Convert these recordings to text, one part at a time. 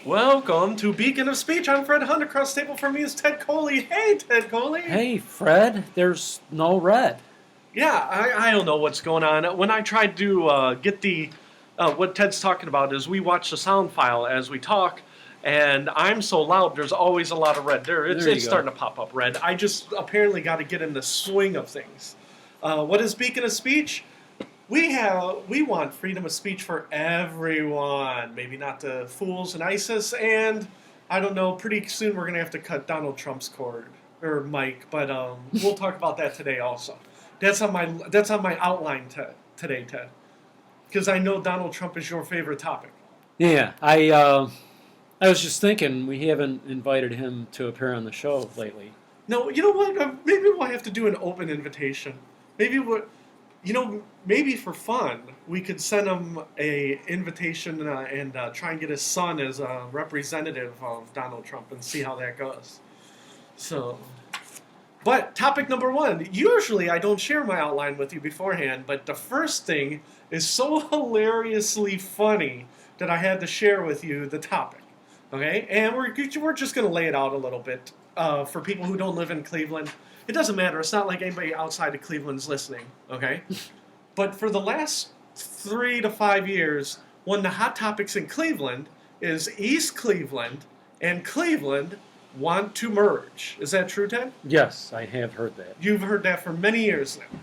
Welcome to Beacon of Speech. I'm Fred Hunt. Across the table from me is Ted Coley. Hey, Ted Coley. Hey, Fred, there's no red. Yeah, I don't know what's going on. When I tried to get what Ted's talking about is we watch the sound file as we talk, and I'm so loud, there's always a lot of red. It's starting to pop up red. I just apparently got to get in the swing of things. What is Beacon of Speech? We want freedom of speech for everyone. Maybe not the fools in ISIS, and I don't know. Pretty soon we're gonna have to cut Donald Trump's cord or mic, but we'll talk about that today also. That's on my outline today, Ted, because I know Donald Trump is your favorite topic. Yeah, I was just thinking we haven't invited him to appear on the show lately. No, you know what? Maybe we'll have to do an open invitation. Maybe for fun, we could send him a invitation and try and get his son as a representative of Donald Trump and see how that goes. But topic number one. Usually I don't share my outline with you beforehand, but the first thing is so hilariously funny that I had to share with you the topic. Okay? And we're just going to lay it out a little bit for people who don't live in Cleveland. It doesn't matter. It's not like anybody outside of Cleveland's listening, okay? But for the last 3 to 5 years, one of the hot topics in Cleveland is East Cleveland and Cleveland want to merge. Is that true, Ted? Yes, I have heard that. You've heard that for many years now.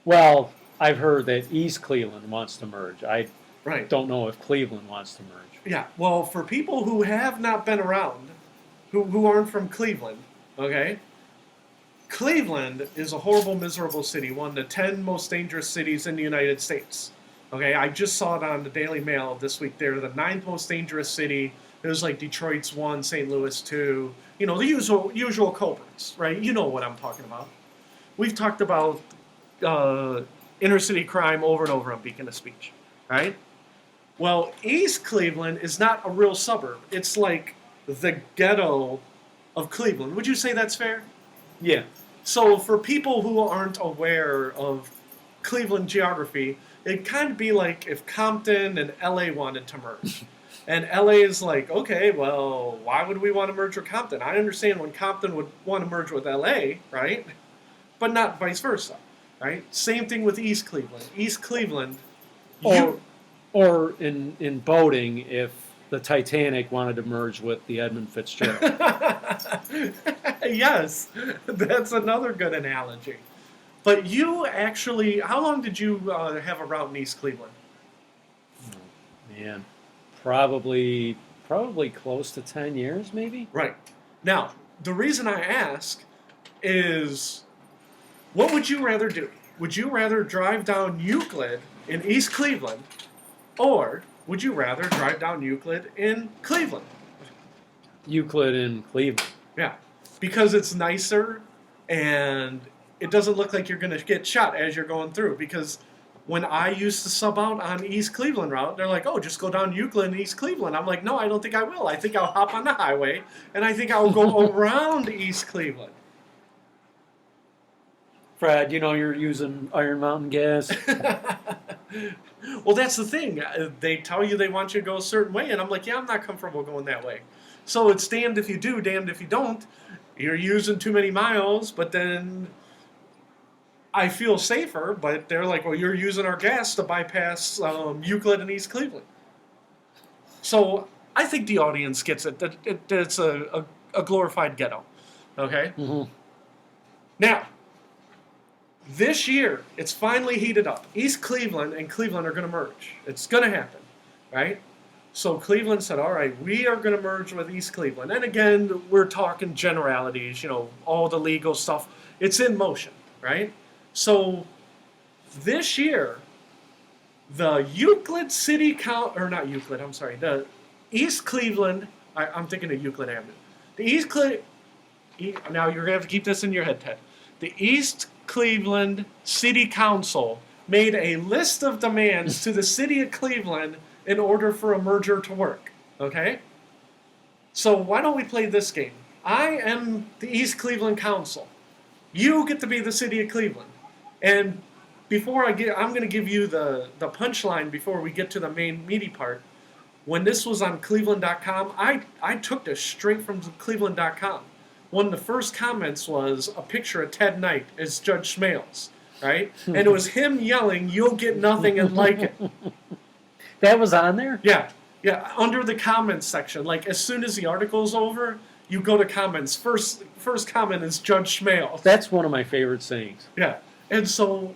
Well, I've heard that East Cleveland wants to merge. I Right. don't know if Cleveland wants to merge. Yeah, well, for people who have not been around, who aren't from Cleveland, okay? Cleveland is a horrible, miserable city, one of the 10 most dangerous cities in the United States. Okay, I just saw it on the Daily Mail this week. They're the 9th most dangerous city. It was like Detroit's 1, St. Louis 2. You know, the usual culprits, right? You know what I'm talking about. We've talked about inner city crime over and over on Beacon of Speech, right? Well, East Cleveland is not a real suburb. It's like the ghetto of Cleveland. Would you say that's fair? Yeah. So for people who aren't aware of Cleveland geography, it'd kind of be like if Compton and LA wanted to merge. And LA is like, okay, well, why would we want to merge with Compton? I understand when Compton would want to merge with LA, right? But not vice versa, right? Same thing with East Cleveland. East Cleveland, or in boating, if the Titanic wanted to merge with the Edmund Fitzgerald. Yes, that's another good analogy. But you actually, how long did you have a route in East Cleveland? Oh, man, probably close to 10 years, maybe? Right. Now, the reason I ask is, what would you rather do? Would you rather drive down Euclid in East Cleveland, or would you rather drive down Euclid in Cleveland? Euclid in Cleveland. Yeah, because it's nicer and it doesn't look like you're going to get shot as you're going through. Because when I used to sub out on East Cleveland route, they're like, oh, just go down Euclid in East Cleveland. I'm like, no, I don't think I will. I think I'll hop on the highway and I think I'll go around East Cleveland. Fred, you know you're using Iron Mountain gas. Well, that's the thing. They tell you they want you to go a certain way, and I'm like, yeah, I'm not comfortable going that way. So it's damned if you do, damned if you don't. You're using too many miles, but then I feel safer, but they're like, well, you're using our gas to bypass Euclid and East Cleveland. So I think the audience gets it, that it's a glorified ghetto. Okay? Mm-hmm. Now, this year, it's finally heated up. East Cleveland and Cleveland are going to merge. It's going to happen, right? So Cleveland said, all right, we are going to merge with East Cleveland. And again, we're talking generalities, all the legal stuff. It's in motion, right? So this year, the Euclid City Council, or not Euclid, I'm sorry, the East Cleveland, I'm thinking of Euclid Avenue. Now you're going to have to keep this in your head, Ted. The East Cleveland City Council made a list of demands to the city of Cleveland in order for a merger to work, okay? So why don't we play this game? I am the East Cleveland Council. You get to be the city of Cleveland. And I'm going to give you the punchline before we get to the main meaty part. when this was on Cleveland.com, I took this straight from Cleveland.com. One of the first comments was a picture of Ted Knight as Judge Smails, right? And it was him yelling, "You'll get nothing and like it." That was on there? Yeah, under the comments section. Like, as soon as the article's over, you go to comments. First comment is Judge Smails. That's one of my favorite sayings. Yeah, and so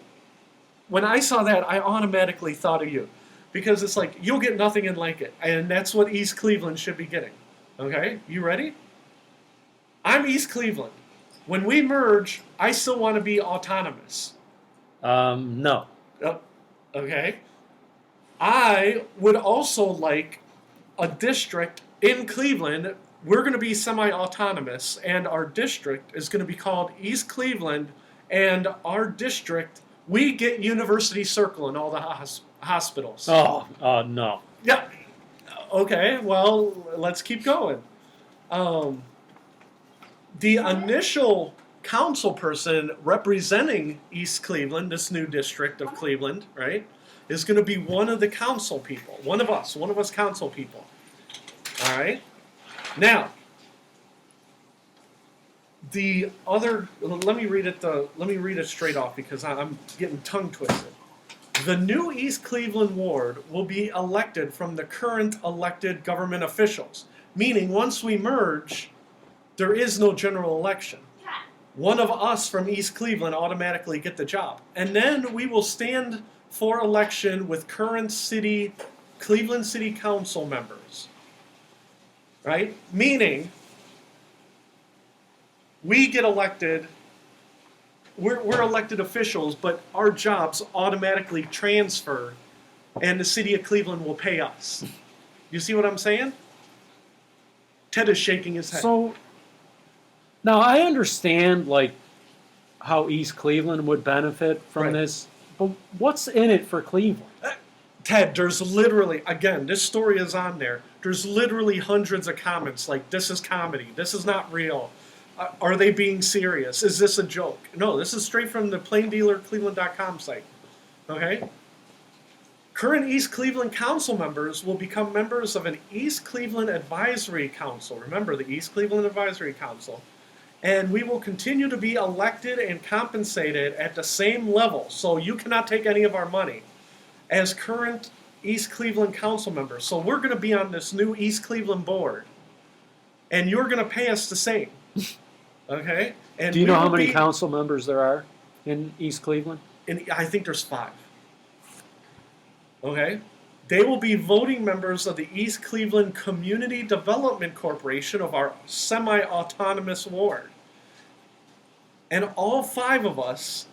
when I saw that, I automatically thought of you. Because it's like, you'll get nothing and like it. And that's what East Cleveland should be getting. Okay? You ready? I'm East Cleveland. When we merge, I still want to be autonomous. No. Okay? I would also like a district in Cleveland. We're going to be semi-autonomous, and our district is going to be called East Cleveland, and our district, we get University Circle in all the hospitals. Oh, no. Yeah. Okay, well, let's keep going. The initial council person representing East Cleveland, this new district of Cleveland, right, is going to be one of the council people. One of us council people. All right? Now, the other, let me read it straight off because I'm getting tongue twisted. The new East Cleveland ward will be elected from the current elected government officials, meaning once we merge, there is no general election. One of us from East Cleveland automatically get the job. And then we will stand for election with current Cleveland City Council members. Right? Meaning, we get elected, we're elected officials, but our jobs automatically transfer, and the city of Cleveland will pay us. You see what I'm saying? Ted is shaking his head. So, now I understand, like, how East Cleveland would benefit from this, but what's in it for Cleveland? Ted, there's literally, again, this story is on there, there's literally hundreds of comments like, this is comedy, this is not real. Are they being serious? Is this a joke? No, this is straight from the Plain Dealer Cleveland.com site. Okay? Current East Cleveland council members will become members of an East Cleveland Advisory Council. Remember, the East Cleveland Advisory Council. And we will continue to be elected and compensated at the same level. So you cannot take any of our money as current East Cleveland council members. So we're going to be on this new East Cleveland board. And you're going to pay us the same. Okay? And do you know how many council members there are in East Cleveland? I think there's 5. Okay? They will be voting members of the East Cleveland Community Development Corporation of our semi-autonomous ward. And all 5 of us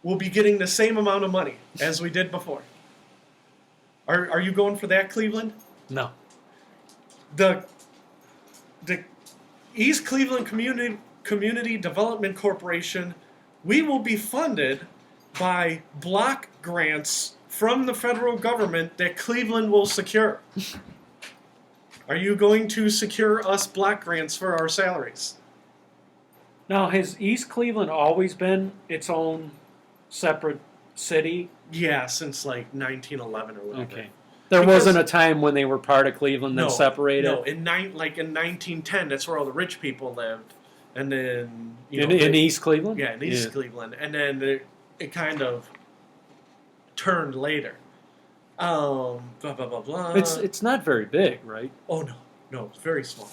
will be getting the same amount of money as we did before. Are you going for that, Cleveland? No. The East Cleveland Community Development Corporation, we will be funded by block grants from the federal government that Cleveland will secure. Are you going to secure us block grants for our salaries? Now, has East Cleveland always been its own separate city? Yeah, since like 1911 or whatever. Okay. There wasn't a time when they were part of Cleveland that separated? No, in 1910, that's where all the rich people lived. And then... in East Cleveland? Yeah, in East Cleveland. And then it kind of turned later. Blah, blah, blah, blah. It's not very big, right? Oh, no, it's very small.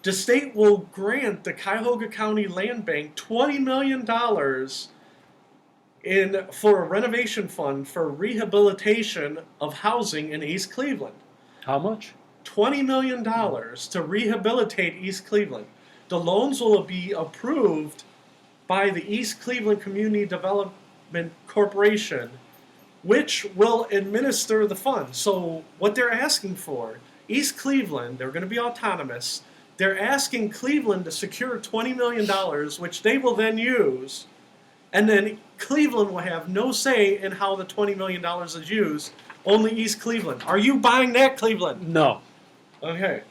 The state will grant the Cuyahoga County Land Bank $20 million for a renovation fund for rehabilitation of housing in East Cleveland. How much? $20 million to rehabilitate East Cleveland. The loans will be approved by the East Cleveland Community Development Corporation, which will administer the fund. So what they're asking for, East Cleveland, they're going to be autonomous. They're asking Cleveland to secure $20 million, which they will then use. And then Cleveland will have no say in how the $20 million is used. Only East Cleveland. Are you buying that, Cleveland? No. Okay.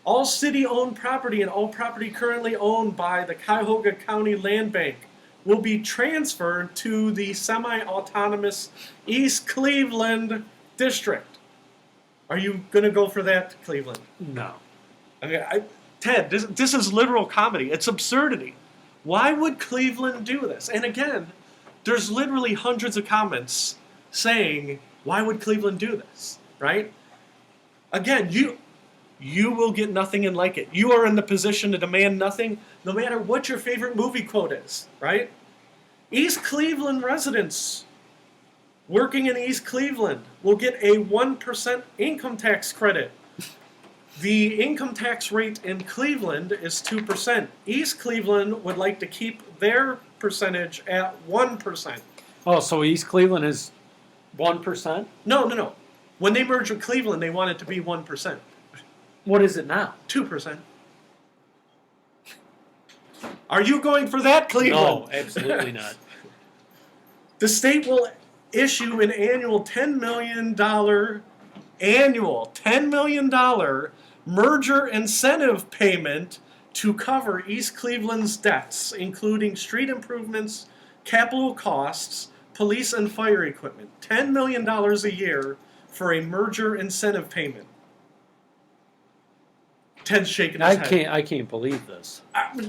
All city-owned property and all property currently owned by the Cuyahoga County Land Bank will be transferred to the semi-autonomous East Cleveland District. Are you going to go for that, Cleveland? No. Okay, Ted, this is literal comedy. It's absurdity. Why would Cleveland do this? And again, there's literally hundreds of comments saying, why would Cleveland do this? Right? Again, you will get nothing and like it. You are in the position to demand nothing, no matter what your favorite movie quote is, right? East Cleveland residents working in East Cleveland will get a 1% income tax credit. The income tax rate in Cleveland is 2%. East Cleveland would like to keep their percentage at 1%. Oh, so East Cleveland is 1%? No. When they merge with Cleveland, they want it to be 1%. What is it now? 2%. Are you going for that, Cleveland? No, absolutely not. The state will issue an annual $10 million merger incentive payment to cover East Cleveland's debts, including street improvements, capital costs, police and fire equipment. $10 million a year for a merger incentive payment. Ted's shaking his head. I can't believe this.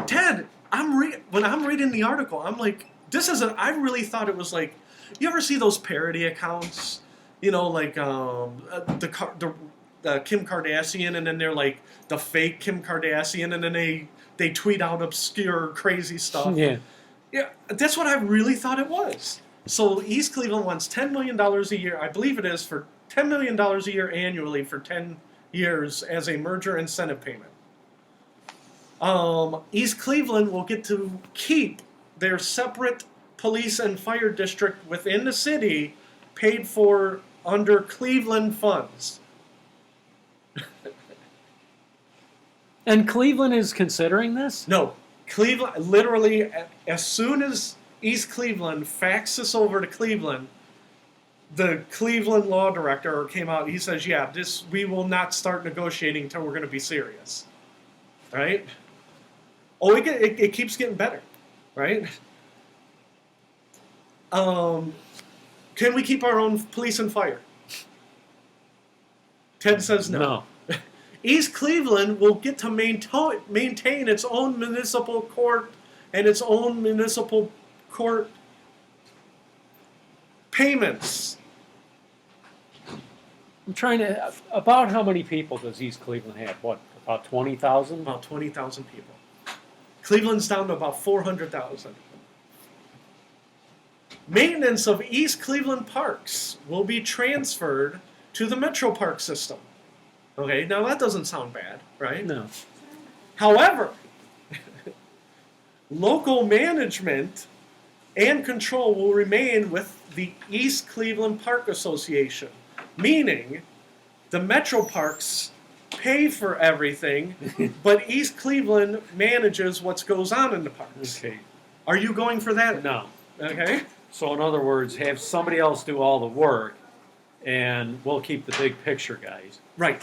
Ted, when I'm reading the article, I'm like, I really thought it was like, you ever see those parody accounts? You know, like the Kim Kardashian, and then they're like the fake Kim Kardashian, and then they tweet out obscure, crazy stuff. Yeah, that's what I really thought it was. So East Cleveland wants $10 million a year, I believe it is, for $10 million a year annually for 10 years as a merger incentive payment. East Cleveland will get to keep their separate police and fire district within the city, paid for under Cleveland funds. And Cleveland is considering this? No, Cleveland, literally, as soon as East Cleveland faxed this over to Cleveland, the Cleveland law director came out. He says, "Yeah, we will not start negotiating until we're going to be serious." Right? Oh, it keeps getting better, right? Can we keep our own police and fire? Ted says no. No. East Cleveland will get to maintain its own municipal court and its own municipal court payments. I'm trying to... About how many people does East Cleveland have? What, about 20,000? About 20,000 people. Cleveland's down to about 400,000. Maintenance of East Cleveland parks will be transferred to the Metro Park system. Okay, now that doesn't sound bad, right? No. However, local management and control will remain with the East Cleveland Park Association, meaning the Metro Parks pay for everything, but East Cleveland manages what goes on in the parks. Okay. Are you going for that? No. Okay. So in other words, have somebody else do all the work, and we'll keep the big picture, guys. Right.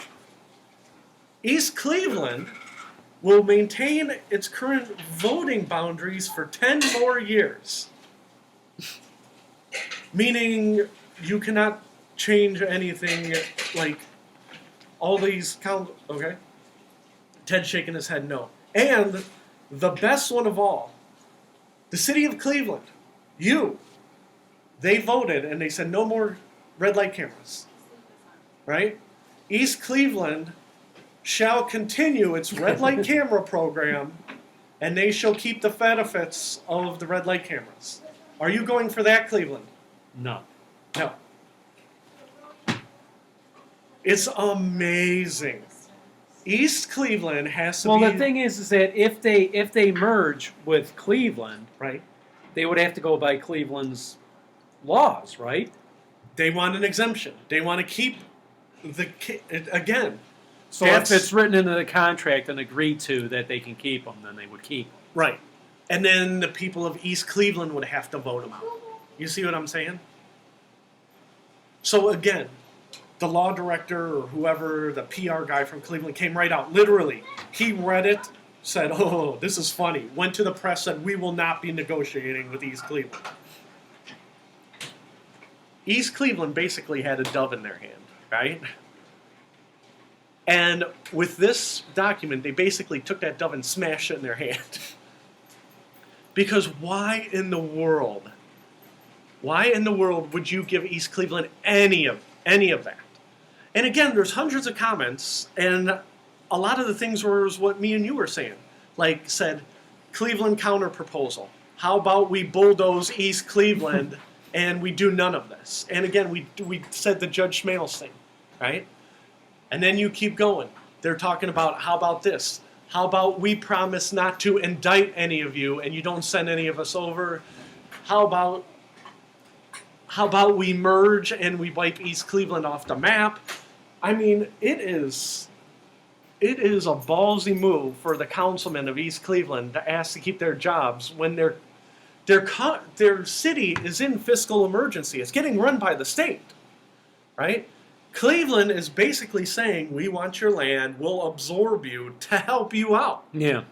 East Cleveland will maintain its current voting boundaries for 10 more years. Meaning you cannot change anything, like all these okay? Ted's shaking his head no. And the best one of all, the city of Cleveland, they voted and they said no more red light cameras. Right? East Cleveland shall continue its red light camera program, and they shall keep the benefits of the red light cameras. Are you going for that, Cleveland? No. No. It's amazing. East Cleveland has to be... Well, the thing is that if they merge with Cleveland, right, they would have to go by Cleveland's laws, right? They want an exemption. They want to keep again. So if it's written into the contract and agreed to that they can keep them, then they would keep them. Right. And then the people of East Cleveland would have to vote them out. You see what I'm saying? So again, the law director or whoever, the PR guy from Cleveland came right out. Literally, he read it, said, "Oh, this is funny." Went to the press, said, "We will not be negotiating with East Cleveland." East Cleveland basically had a dove in their hand, right? And with this document, they basically took that dove and smashed it in their hand. Because why in the world would you give East Cleveland any of that? And again, there's hundreds of comments, and a lot of the things was what me and you were saying. Like said, Cleveland counter proposal. How about we bulldoze East Cleveland and we do none of this? And again, we said the Judge Smails thing, right? And then you keep going. They're talking about, how about this? How about we promise not to indict any of you and you don't send any of us over? How about we merge and we wipe East Cleveland off the map? I mean, it is a ballsy move for the councilmen of East Cleveland to ask to keep their jobs when their city is in fiscal emergency. It's getting run by the state, right? Cleveland is basically saying, we want your land, we'll absorb you to help you out. Yeah.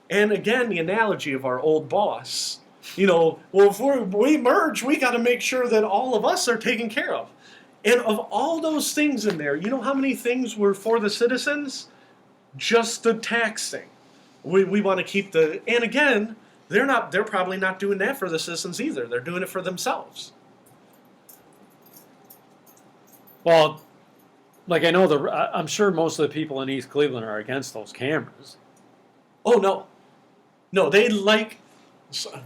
And again, the analogy of our old boss, well, if we merge, we got to make sure that all of us are taken care of. And of all those things in there, you know how many things were for the citizens? Just the tax thing. We want to keep and again, they're probably not doing that for the citizens either. They're doing it for themselves. Well, like I know I'm sure most of the people in East Cleveland are against those cameras. Oh, no, they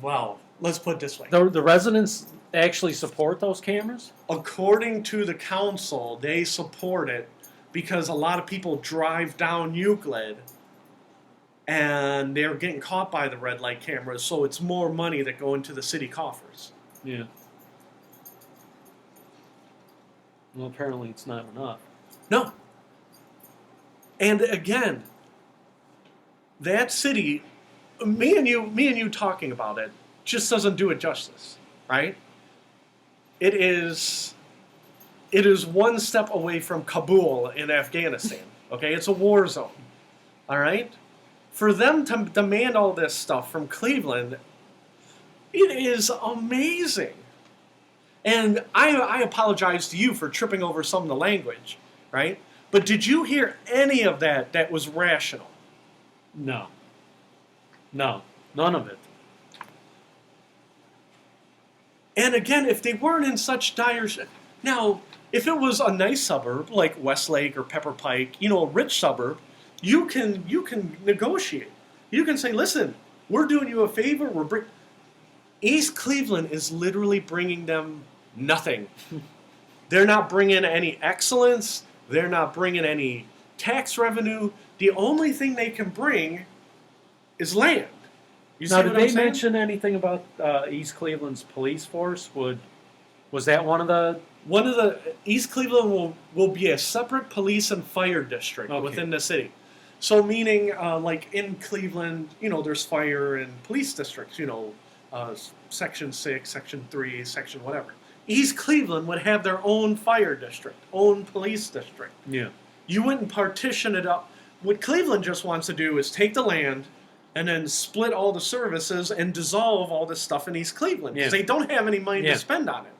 well, let's put it this way. The residents actually support those cameras? According to the council, they support it because a lot of people drive down Euclid and they're getting caught by the red light cameras, so it's more money that go into the city coffers. Yeah. Well, apparently it's not enough. No. And again, that city, me and you talking about it just doesn't do it justice, right? It is one step away from Kabul in Afghanistan. Okay, it's a war zone. All right, for them to demand all this stuff from Cleveland, it is amazing. And I apologize to you for tripping over some of the language, right? But did you hear any of that was rational? No, none of it. And again, if they weren't in such dire now, if it was a nice suburb like Westlake or Pepper Pike, a rich suburb, you can negotiate. You can say, listen, we're doing you a favor. East Cleveland is literally bringing them nothing. They're not bringing any excellence. They're not bringing any tax revenue. The only thing they can bring is land. You now, see did what I'm they saying? mention anything about East Cleveland's police force? Was that one of the... East Cleveland will be a separate police and fire district within the city. So meaning, like in Cleveland, there's fire and police districts, Section 6, Section 3, Section whatever. East Cleveland would have their own fire district, own police district. Yeah. You wouldn't partition it up. What Cleveland just wants to do is take the land and then split all the services and dissolve all this stuff in East Cleveland. Because they don't have any money to spend on it.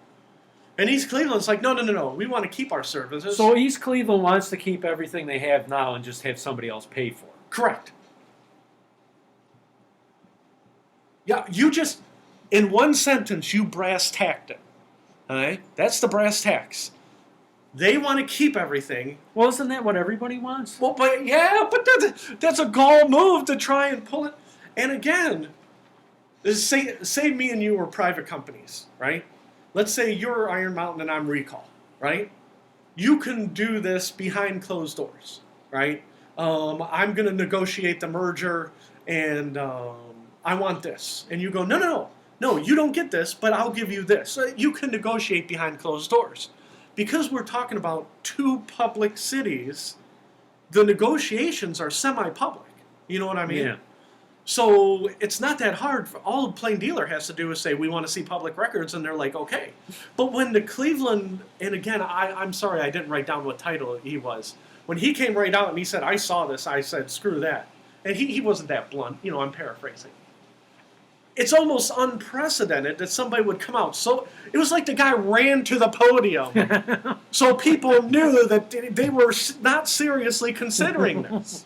And East Cleveland's like, no. We want to keep our services. So East Cleveland wants to keep everything they have now and just have somebody else pay for it. Correct. Yeah, you just, in one sentence, you brass tacked it. All right? That's the brass tacks. They want to keep everything. Well, isn't that what everybody wants? Well, but that's a gall move to try and pull it. And again, say me and you were private companies, right? Let's say you're Iron Mountain and I'm Recall, right? You can do this behind closed doors, right? I'm going to negotiate the merger and I want this. And you go, no, you don't get this, but I'll give you this. So you can negotiate behind closed doors. Because we're talking about two public cities, the negotiations are semi-public. You know what I mean? Yeah. So it's not that hard. All a plain dealer has to do is say, we want to see public records, and they're like, okay. But when the Cleveland, and again, I'm sorry I didn't write down what title he was. When he came right out and he said, I saw this, I said, screw that. And he wasn't that blunt. I'm paraphrasing. it's almost unprecedented that somebody would come out. So it was like the guy ran to the podium, so people knew that they were not seriously considering this.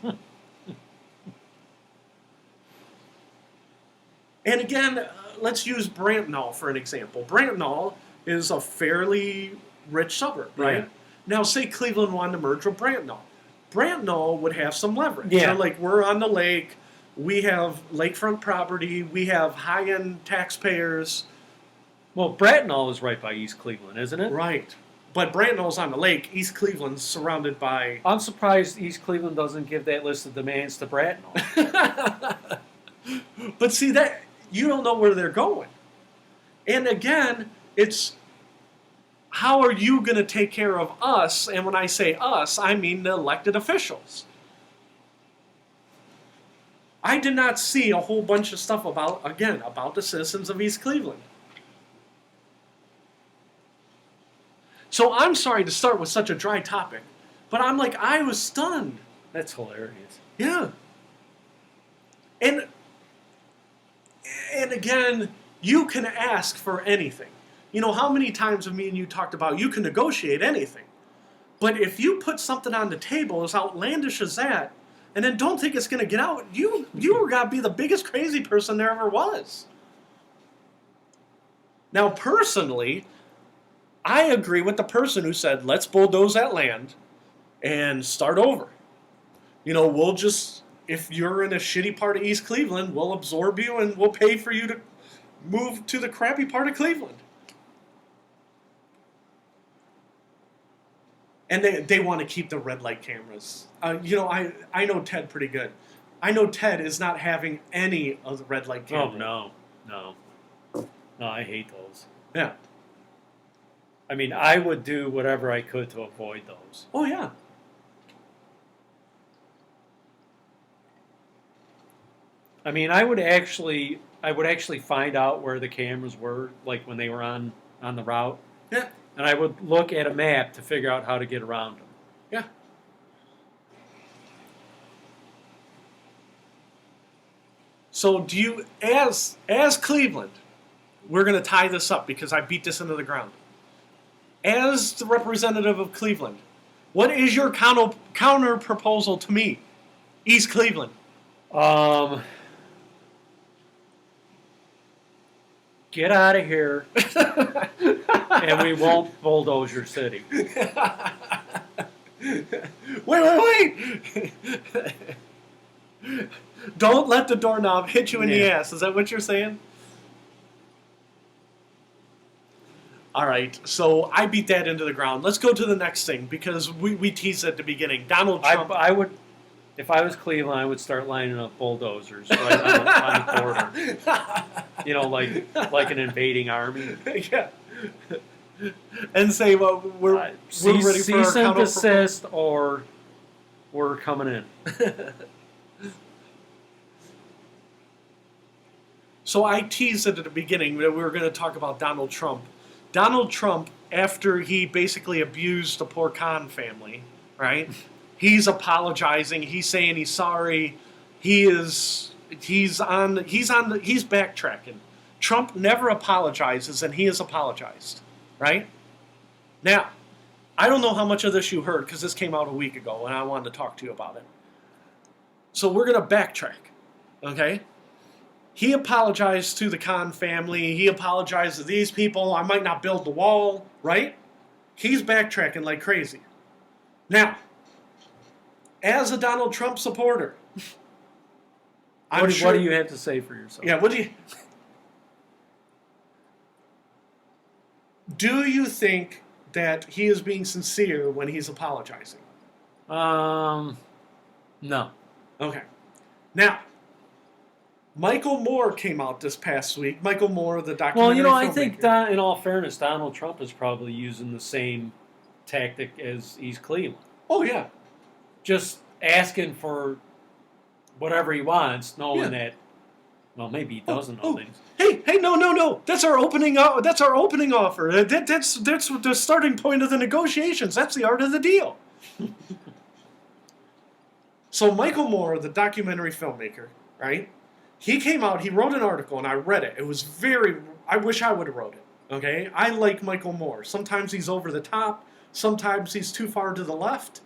And again, let's use Brantnall for an example. Brantnall is a fairly rich suburb, right? Yeah. Now, say Cleveland wanted to merge with Brantnall. Brantnall would have some leverage. Yeah. They're like, we're on the lake. We have lakefront property. We have high-end taxpayers. Well, Bratnall is right by East Cleveland, isn't it? Right. But Brantnall's on the lake. East Cleveland's surrounded by... I'm surprised East Cleveland doesn't give that list of demands to Bratnall. But see, that you don't know where they're going. And again, it's how are you going to take care of us? And when I say us, I mean the elected officials. I did not see a whole bunch of stuff about the citizens of East Cleveland. So I'm sorry to start with such a dry topic, but I was stunned. That's hilarious. Yeah. And again, you can ask for anything. You know, how many times have me and you talked about you can negotiate anything. But if you put something on the table as outlandish as that, and then don't think it's going to get out, you got to be the biggest crazy person there ever was. Now, personally, I agree with the person who said, let's bulldoze that land and start over. You know, we'll just, if you're in a shitty part of East Cleveland, we'll absorb you and we'll pay for you to move to the crappy part of Cleveland. And they want to keep the red light cameras. You know, I know Ted pretty good. I know Ted is not having any of the red light cameras. Oh, no, I hate those. Yeah. I mean, I would do whatever I could to avoid those. Oh, yeah. I mean, I would actually find out where the cameras were, like when they were on the route. Yeah. And I would look at a map to figure out how to get around them. Yeah. So do you, as Cleveland, we're going to tie this up because I beat this into the ground. As the representative of Cleveland, what is your counter proposal to me, East Cleveland? Get out of here, and we won't bulldoze your city. Wait. Don't let the doorknob hit you in the ass. Is that what you're saying? All right, so I beat that into the ground. Let's go to the next thing because we teased at the beginning. Donald Trump. I would, if I was Cleveland, I would start lining up bulldozers right on the border. You know, like an invading army. Yeah. And say, well, we're ready for our cease and desist, or we're coming in. So I teased it at the beginning that we were going to talk about Donald Trump. Donald Trump, after he basically abused the poor Khan family, right? He's apologizing. He's saying he's sorry. He's backtracking. Trump never apologizes, and he has apologized, right? Now, I don't know how much of this you heard because this came out a week ago, and I wanted to talk to you about it. So we're going to backtrack, okay? He apologized to the Khan family. He apologized to these people. I might not build the wall, right? He's backtracking like crazy. Now, as a Donald Trump supporter, what do you have to say for yourself? Yeah, what do you... Do you think that he is being sincere when he's apologizing? No. Okay. Now, Michael Moore came out this past week. Michael Moore, the documentary Well, you know, I filmmaker. think that, in all fairness, Donald Trump is probably using the same tactic as East Cleveland. Oh, yeah. Just asking for whatever he wants, knowing that, well, maybe he doesn't know things. Hey, no. That's our opening offer. That's the starting point of the negotiations. That's the art of the deal. So Michael Moore, the documentary filmmaker, right? He came out, he wrote an article, and I read it. It was I wish I would have wrote it, okay? I like Michael Moore. Sometimes he's over the top. Sometimes he's too far to the left.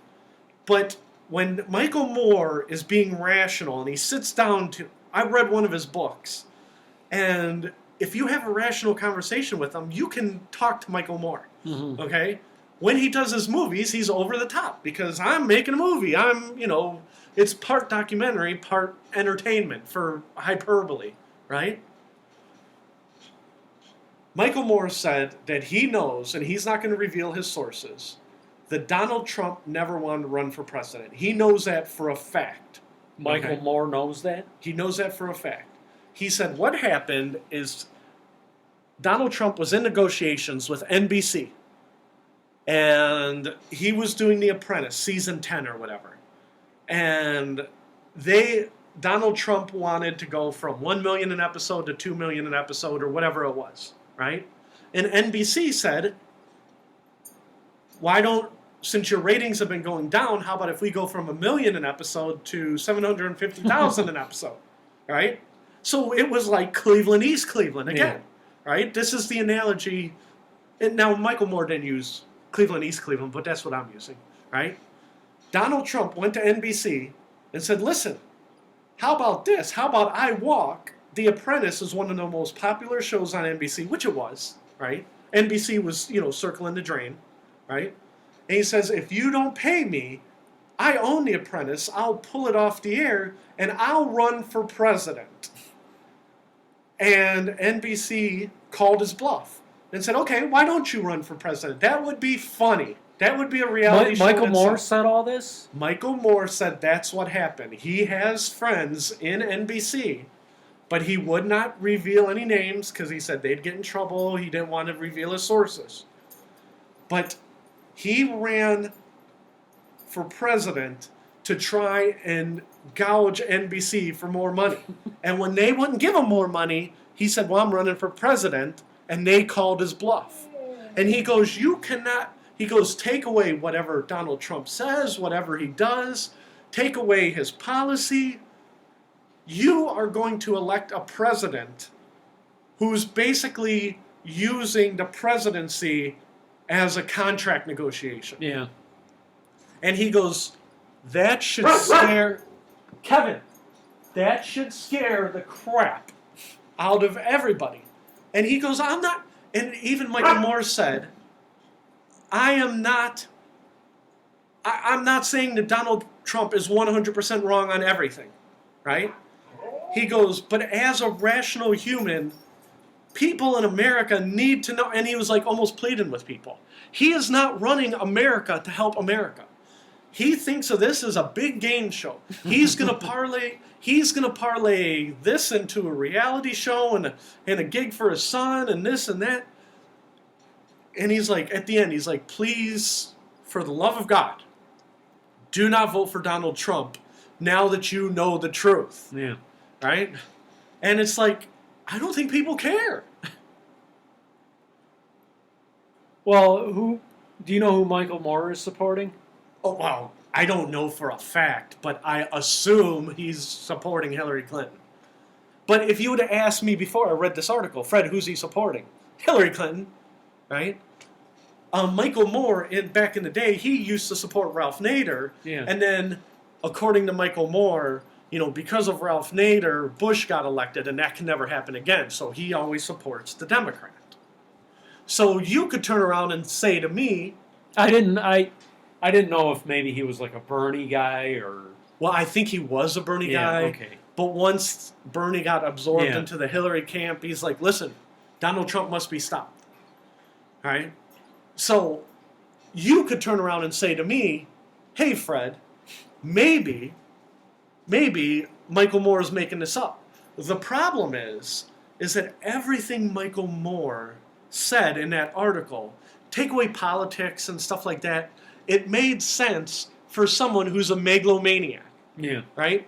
But when Michael Moore is being rational and he sits down I read one of his books, and if you have a rational conversation with him, you can talk to Michael Moore, okay? When he does his movies, he's over the top because I'm making a movie. It's part documentary, part entertainment for hyperbole, right? Michael Moore said that he knows, and he's not going to reveal his sources, that Donald Trump never wanted to run for president. He knows that for a fact. Michael Moore knows that? He knows that for a fact. He said what happened is Donald Trump was in negotiations with NBC, and he was doing The Apprentice, season 10 or whatever. And Donald Trump wanted to go from $1 million an episode to $2 million an episode or whatever it was, right? And NBC said, since your ratings have been going down, how about if we go from $1 million an episode to $750,000 an episode, right? So it was like Cleveland, East Cleveland again, right? This is the analogy. And now Michael Moore didn't use Cleveland, East Cleveland, but that's what I'm using, right? Donald Trump went to NBC and said, listen, how about this? How about I Walk? The Apprentice is one of the most popular shows on NBC, which it was, right? NBC was, circling the drain, right? And he says, if you don't pay me, I own The Apprentice, I'll pull it off the air, and I'll run for president. And NBC called his bluff and said, okay, why don't you run for president? That would be funny. That would be a reality show. Michael Moore said all this? Michael Moore said that's what happened. He has friends in NBC, but he would not reveal any names because he said they'd get in trouble. He didn't want to reveal his sources. But he ran for president to try and gouge NBC for more money. And when they wouldn't give him more money, he said, well, I'm running for president, and they called his bluff. And he goes, take away whatever Donald Trump says, whatever he does, take away his policy. You are going to elect a president who's basically using the presidency as a contract negotiation. Yeah. And he goes, that should scare the crap out of everybody. And he goes, I'm not, and even Michael Moore said, I'm not saying that Donald Trump is 100% wrong on everything, right? He goes, but as a rational human, people in America need to know, and he was like almost pleading with people. He is not running America to help America. He thinks of this as a big game show. He's gonna parlay this into a reality show and a gig for his son and this and that. And he's like, at the end, he's like, please, for the love of God, do not vote for Donald Trump now that you know the truth. Yeah. Right? And it's like, I don't think people care. Well, do you know who Michael Moore is supporting? Oh, well, I don't know for a fact, but I assume he's supporting Hillary Clinton. But if you would have asked me before I read this article, Fred, who's he supporting? Hillary Clinton, right? Michael Moore, back in the day, he used to support Ralph Nader. Yeah. And then, according to Michael Moore, because of Ralph Nader, Bush got elected, and that can never happen again. So he always supports the Democrat. So you could turn around and say to me, I didn't know if maybe he was like a Bernie guy or... Well, I think he was a Bernie guy. Okay. But once Bernie got absorbed into the Hillary camp, he's like, listen, Donald Trump must be stopped. All right? So you could turn around and say to me, hey, Fred, maybe Michael Moore is making this up. The problem is that everything Michael Moore said in that article, take away politics and stuff like that, it made sense for someone who's a megalomaniac. Yeah. Right?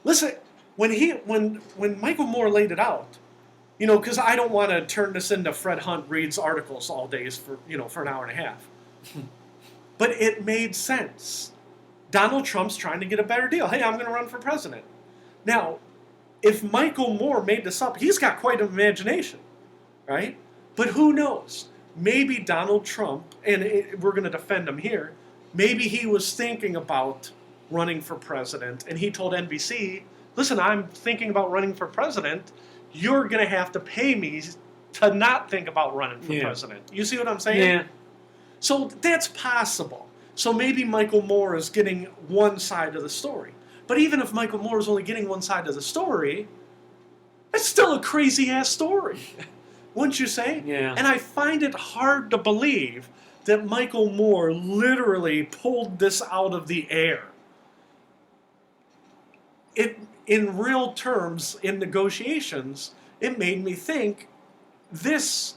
Listen, when Michael Moore laid it out, because I don't want to turn this into Fred Hunt reads articles all days for an hour and a half. But it made sense. Donald Trump's trying to get a better deal. Hey, I'm going to run for president. Now, if Michael Moore made this up, he's got quite an imagination, right? But who knows? Maybe Donald Trump, and we're going to defend him here, maybe he was thinking about running for president, and he told NBC, listen, I'm thinking about running for president. You're going to have to pay me to not think about running for president. You see what I'm saying? Yeah. So that's possible. So maybe Michael Moore is getting one side of the story. But even if Michael Moore is only getting one side of the story, it's still a crazy-ass story. Wouldn't you say? Yeah. And I find it hard to believe that Michael Moore literally pulled this out of the air. In real terms, in negotiations, it made me think this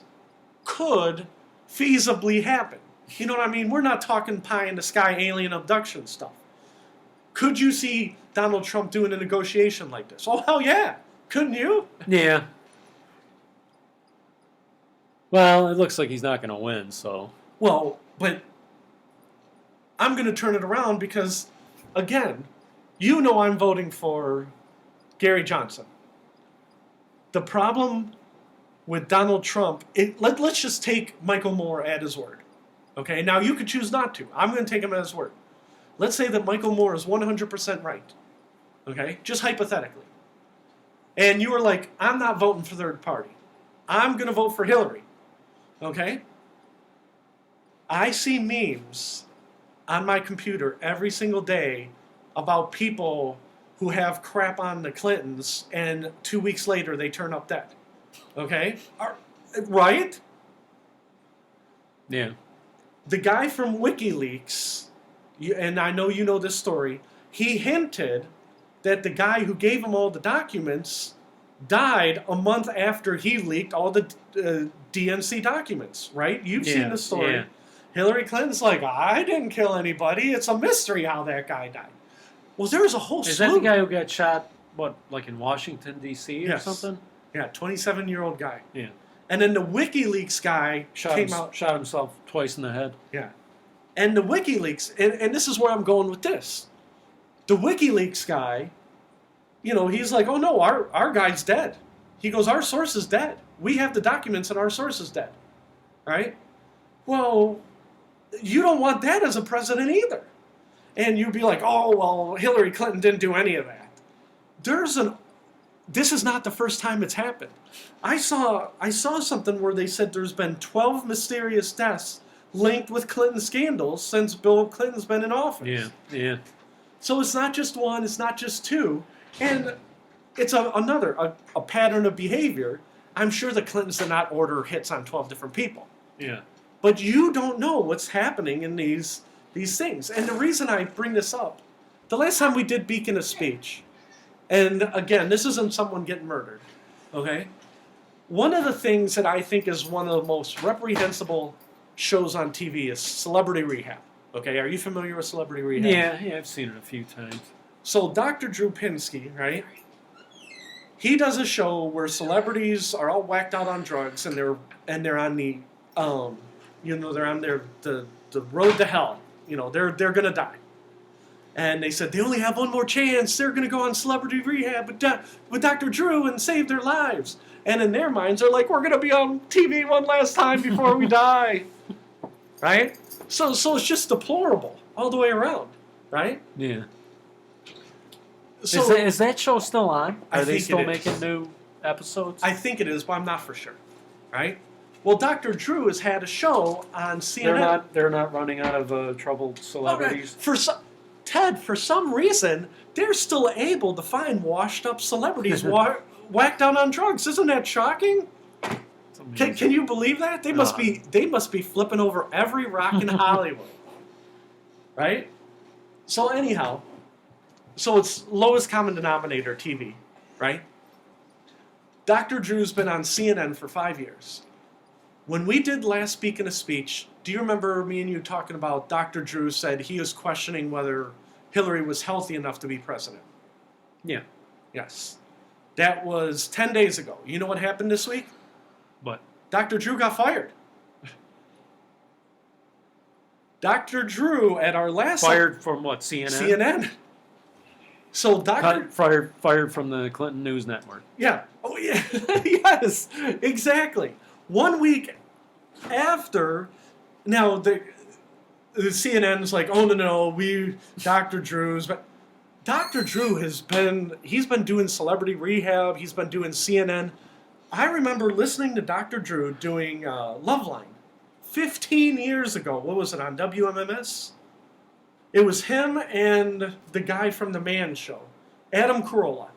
could feasibly happen. You know what I mean? We're not talking pie-in-the-sky alien abduction stuff. Could you see Donald Trump doing a negotiation like this? Oh, hell yeah. Couldn't you? Yeah. Well, it looks like he's not going to win, so. Well, but I'm going to turn it around because, again, you know I'm voting for Gary Johnson. The problem with Donald Trump, let's just take Michael Moore at his word. Okay, now you could choose not to. I'm going to take him at his word. Let's say that Michael Moore is 100% right. Okay, just hypothetically. And you were like, I'm not voting for third party. I'm going to vote for Hillary. Okay? I see memes on my computer every single day about people who have crap on the Clintons and 2 weeks later they turn up dead. Okay? Right? Yeah. The guy from WikiLeaks, and I know you know this story, he hinted that the guy who gave him all the documents died a month after he leaked all the DNC documents, right? You've seen the story. Yeah. Hillary Clinton's like, I didn't kill anybody. It's a mystery how that guy died. Well, there was a whole Is slew. that the guy who got shot, what, like in Washington, D.C. or Yes. something? Yeah, 27-year-old guy. Yeah. And then the WikiLeaks guy came out. Shot himself twice in the head. Yeah. And the WikiLeaks, and this is where I'm going with this. The WikiLeaks guy, you know, he's like, oh no, our guy's dead. He goes, our source is dead. We have the documents and our source is dead. Right? Well, you don't want that as a president either. And you'd be like, oh, well, Hillary Clinton didn't do any of that. This is not the first time it's happened. I saw something where they said there's been 12 mysterious deaths linked with Clinton scandals since Bill Clinton's been in office. Yeah, yeah. So it's not just one, it's not just two, and it's another pattern of behavior. I'm sure the Clintons did not order hits on 12 different people. Yeah. But you don't know what's happening in these things. And the reason I bring this up, the last time we did Beacon of Speech, and again, this isn't someone getting murdered, okay? One of the things that I think is one of the most reprehensible shows on TV is Celebrity Rehab. Okay, are you familiar with Celebrity Rehab? Yeah, I've seen it a few times. So Dr. Drew Pinsky, right? He does a show where celebrities are all whacked out on drugs and they're on the they're on the road to hell. You know, they're gonna die. And they said they only have one more chance. They're gonna go on Celebrity Rehab with Dr. Drew and save their lives. And in their minds, they're like, we're gonna be on TV one last time before we die. Right? So it's just deplorable all the way around, right? Yeah. So Is that show still on? I Are they think still it is. making new episodes? I think it is, but I'm not for sure, right? Well, Dr. Drew has had a show on CNN. They're not running out of troubled celebrities. Ted, for some reason, they're still able to find washed-up celebrities whacked out on drugs. Isn't that shocking? Can you believe that? They must be flipping over every rock in Hollywood, right? So anyhow, it's lowest common denominator TV, right? Dr. Drew's been on CNN for 5 years. When we did last Beacon of Speech, do you remember me and you talking about Dr. Drew said he was questioning whether Hillary was healthy enough to be president? Yeah. Yes. That was 10 days ago. You know what happened this week? But Dr. Drew got fired. Dr. Drew at our last... fired from what, CNN? CNN. So Dr. Fired from the Clinton News Network. Yeah. Oh, yeah. Yes, exactly. 1 week after, now the CNN's like, oh no, Dr. Drew's, but Dr. Drew he's been doing celebrity rehab. He's been doing CNN. I remember listening to Dr. Drew doing Loveline 15 years ago. What was it, on WMMS? It was him and the guy from The Man Show, Adam Carolla.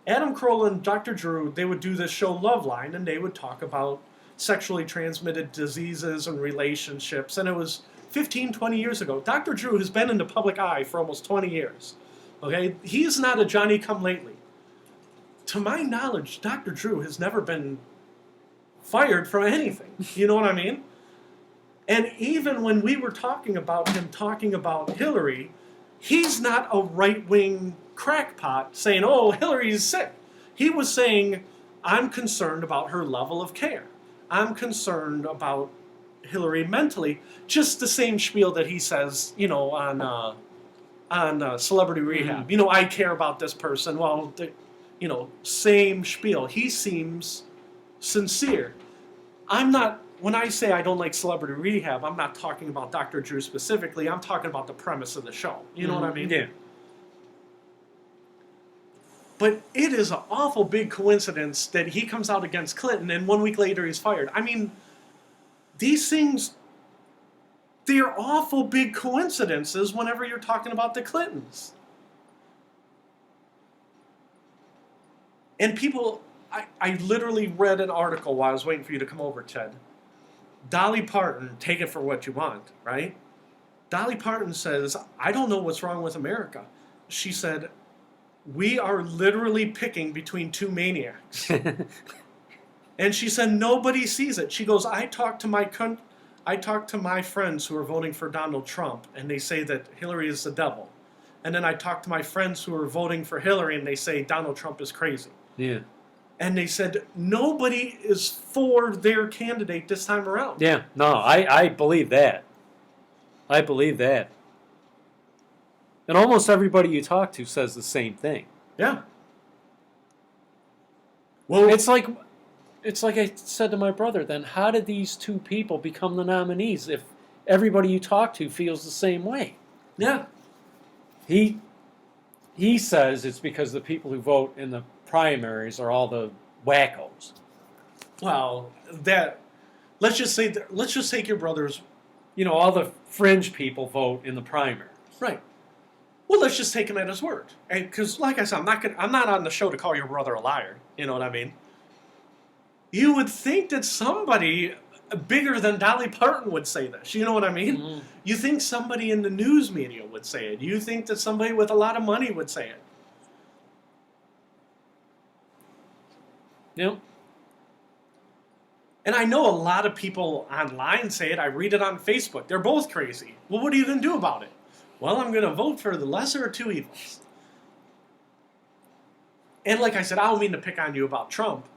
Adam Carolla and Dr. Drew, they would do this show Loveline, and they would talk about sexually transmitted diseases and relationships. And it was 15, 20 years ago. Dr. Drew has been in the public eye for almost 20 years. Okay? He's not a Johnny-come-lately. To my knowledge, Dr. Drew has never been fired from anything. You know what I mean? And even when we were talking about him talking about Hillary, he's not a right-wing crackpot saying, oh, Hillary's sick. He was saying, I'm concerned about her level of care. I'm concerned about Hillary mentally. Just the same spiel that he says, on Celebrity Rehab. Mm-hmm. I care about this person. Well, same spiel. He seems sincere. When I say I don't like Celebrity Rehab, I'm not talking about Dr. Drew specifically. I'm talking about the premise of the show. You know what I mean? Yeah. But it is an awful big coincidence that he comes out against Clinton and 1 week later he's fired. I mean, these things, they're awful big coincidences whenever you're talking about the Clintons. And people, I literally read an article while I was waiting for you to come over, Ted. Dolly Parton, take it for what you want, right? Dolly Parton says, I don't know what's wrong with America. She said, we are literally picking between two maniacs. And she said, nobody sees it. She goes, I talk to my friends who are voting for Donald Trump, and they say that Hillary is the devil. And then I talk to my friends who are voting for Hillary, and they say Donald Trump is crazy. Yeah. And they said nobody is for their candidate this time around. Yeah. No, I believe that. I believe that. And almost everybody you talk to says the same thing. Yeah. Well, it's like I said to my brother, then how did these two people become the nominees if everybody you talk to feels the same way? Yeah. He says it's because the people who vote in the primaries are all the wackos. Well, let's just take your brother's. All the fringe people vote in the primaries. Right. Well, let's just take him at his word, because, like I said, I'm not on the show to call your brother a liar. You know what I mean? You would think that somebody bigger than Dolly Parton would say this. You know what I mean? Mm-hmm. You think somebody in the news media would say it. You think that somebody with a lot of money would say it. Yep. And I know a lot of people online say it. I read it on Facebook. They're both crazy. Well, what are you going to do about it? Well, I'm going to vote for the lesser of two evils. And like I said, I don't mean to pick on you about Trump.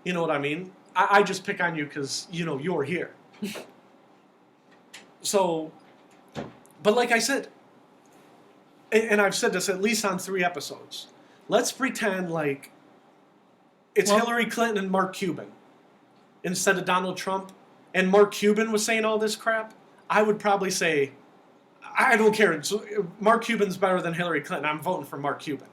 You know what I mean? I just pick on you because, you're here. So, but like I said, and I've said this at least on 3 episodes, let's pretend like it's Hillary Clinton and Mark Cuban instead of Donald Trump, and Mark Cuban was saying all this crap. I would probably say, I don't care. Mark Cuban's better than Hillary Clinton. I'm voting for Mark Cuban.